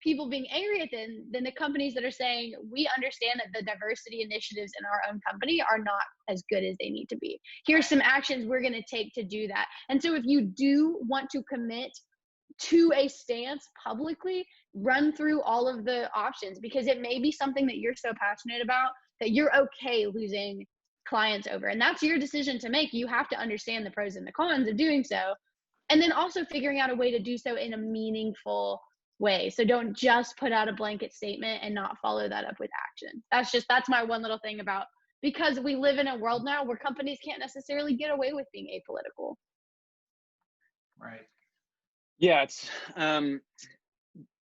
people being angry at them than the companies that are saying we understand that the diversity initiatives in our own company are not as good as they need to be. Here's some actions we're going to take to do that. And so if you do want to commit to a stance publicly, run through all of the options, because it may be something that you're so passionate about that you're okay losing clients over. And that's your decision to make. You have to understand the pros and the cons of doing so. And then also figuring out a way to do so in a meaningful way. So don't just put out a blanket statement and not follow that up with action. That's my one little thing about, because we live in a world now where companies can't necessarily get away with being apolitical. Right. Yeah, it's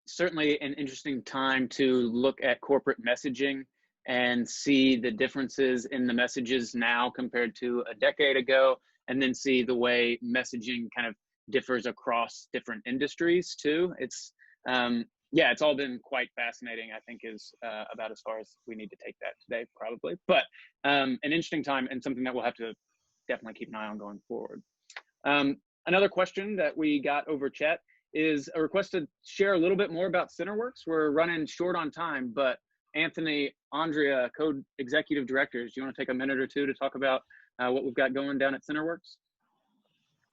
certainly an interesting time to look at corporate messaging and see the differences in the messages now compared to a decade ago, and then see the way messaging kind of differs across different industries too. It's yeah, it's all been quite fascinating, I think, is about as far as we need to take that today, probably. But an interesting time, and something that we'll have to definitely keep an eye on going forward. Another question that we got over chat is a request to share a little bit more about CenterWorks. We're running short on time, but Anthony, Andrea, co-executive directors, do you want to take a minute or two to talk about what we've got going down at CenterWorks?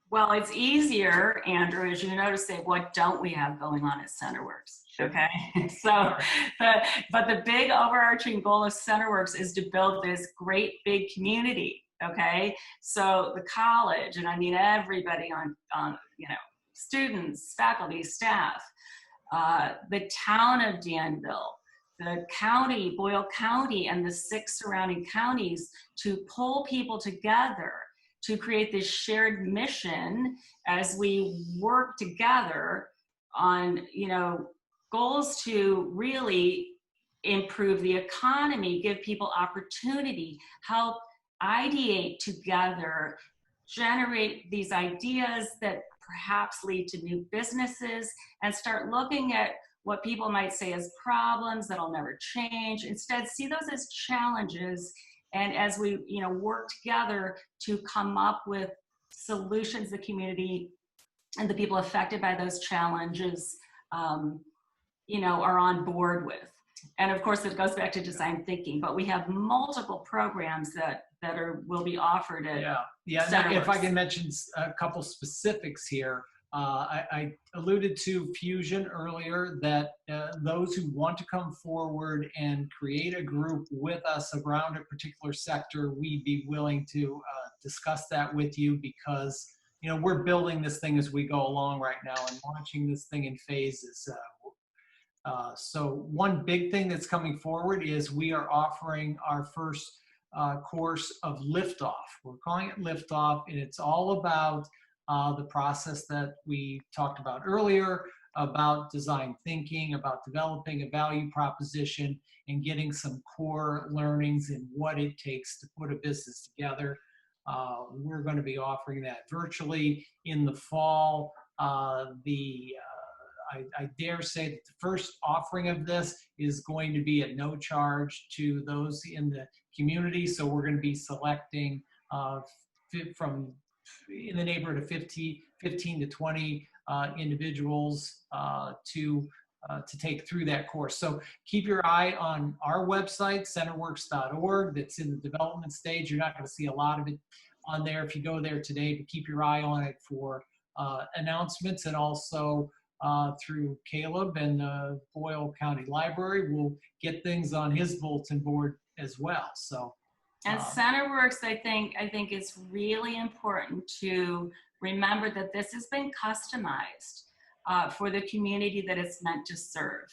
Well, it's easier, Andrew, as you know, to say, what don't we have going on at CenterWorks? Sure. Okay, so, but the big overarching goal of CenterWorks is to build this great big community, okay? So the college, and I mean everybody on you know, students, faculty, staff, the town of Danville, the county, Boyle County, and the 6 surrounding counties, to pull people together to create this shared mission as we work together on, you know, goals to really improve the economy, give people opportunity, help ideate together, generate these ideas that perhaps lead to new businesses, and start looking at what people might say as problems that'll never change. Instead, see those as challenges. And as we, you know, work together to come up with solutions the community and the people affected by those challenges, you know, are on board with. And of course, it goes back to design thinking, but we have multiple programs that will be offered at Now, if I can mention a couple specifics here. I alluded to Fusion earlier, that those who want to come forward and create a group with us around a particular sector, we'd be willing to discuss that with you, because, you know, we're building this thing as we go along right now and launching this thing in phases. So one big thing that's coming forward is we are offering our first course of Liftoff. We're calling it Liftoff, and it's all about the process that we talked about earlier, about design thinking, about developing a value proposition, and getting some core learnings in what it takes to put a business together. We're going to be offering that virtually in the fall. I dare say that the first offering of this is going to be at no charge to those in the community. So we're going to be selecting from in the neighborhood of 15 to 20 individuals to take through that course. So keep your eye on our website, centerworks.org. That's in the development stage. You're not going to see a lot of it on there if you go there today, but keep your eye on it for announcements, and also through Caleb and the Boyle County Library. We'll get things on his bulletin board as well. So. And CenterWorks, I think it's really important to remember that this has been customized for the community that it's meant to serve.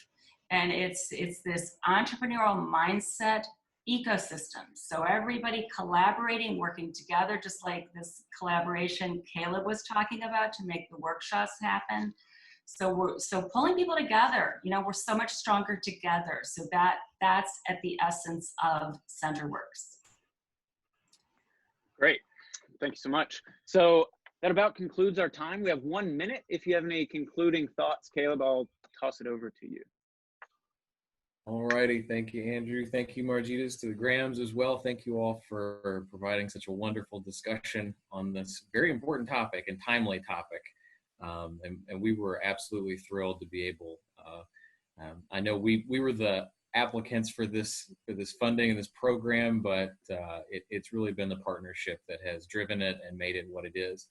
And it's this entrepreneurial mindset ecosystem. So everybody collaborating, working together, just like this collaboration Caleb was talking about to make the workshops happen. So pulling people together, you know, we're so much stronger together. So that's at the essence of CenterWorks. Great. Thank you so much. So that about concludes our time. We have 1 minute. If you have any concluding thoughts, Caleb, I'll toss it over to you. All righty. Thank you, Andrew. Thank you, Margitas, to the Grahams as well. Thank you all for providing such a wonderful discussion on this very important topic and timely topic. And we were absolutely thrilled to be able, I know we were the applicants for this funding and this program, but it's really been the partnership that has driven it and made it what it is.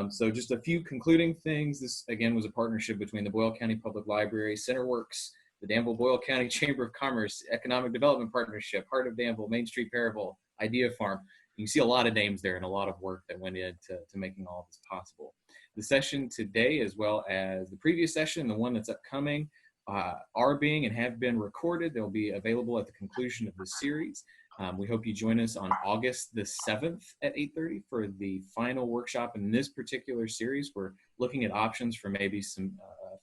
So just a few concluding things. This, again, was a partnership between the Boyle County Public Library, CenterWorks, the Danville-Boyle County Chamber of Commerce, Economic Development Partnership, Heart of Danville, Main Street Paravel, Idea Farm. You can see a lot of names there and a lot of work that went into making all of this possible. the session today, as well as the previous session, the one that's upcoming, are being and have been recorded. They'll be available at the conclusion of the series. We hope you join us on August the 7th at 8:30 for the final workshop in this particular series. We're looking at options for maybe some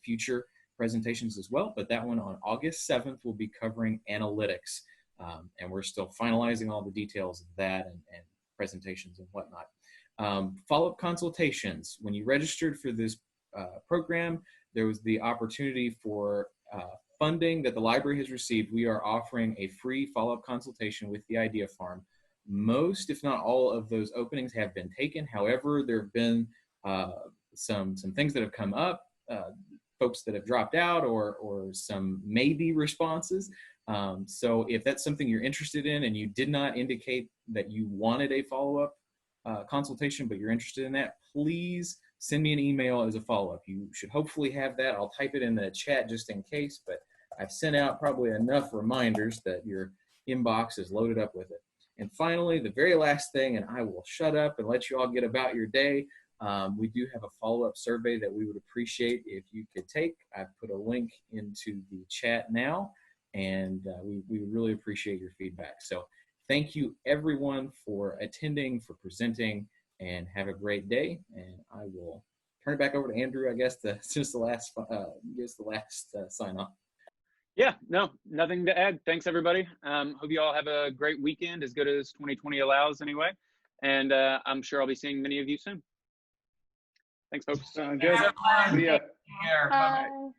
future presentations as well, but that one on August 7th will be covering analytics. And we're still finalizing all the details of that and presentations and whatnot. Follow-up consultations. When you registered for this program, there was the opportunity for funding that the library has received. We are offering a free follow-up consultation with the Idea Farm. Most, if not all, of those openings have been taken. However, there have been some things that have come up, folks that have dropped out, or some maybe responses. So if that's something you're interested in and you did not indicate that you wanted a follow-up consultation, but you're interested in that, please send me an email as a follow-up. You should hopefully have that. I'll type it in the chat just in case, but I've sent out probably enough reminders that your inbox is loaded up with it. And finally, the very last thing, and I will shut up and let you all get about your day, we do have a follow-up survey that we would appreciate if you could take. I've put a link into the chat now, and we really appreciate your feedback. So thank you everyone for attending, for presenting, and have a great day. And I will turn it back over to Andrew, I guess, just the last sign off. Yeah, no, nothing to add. Thanks, everybody. Hope you all have a great weekend, as good as 2020 allows anyway. And I'm sure I'll be seeing many of you soon. Thanks, folks. Good. Thanks, everyone. See ya. Take care. Bye-bye. Bye.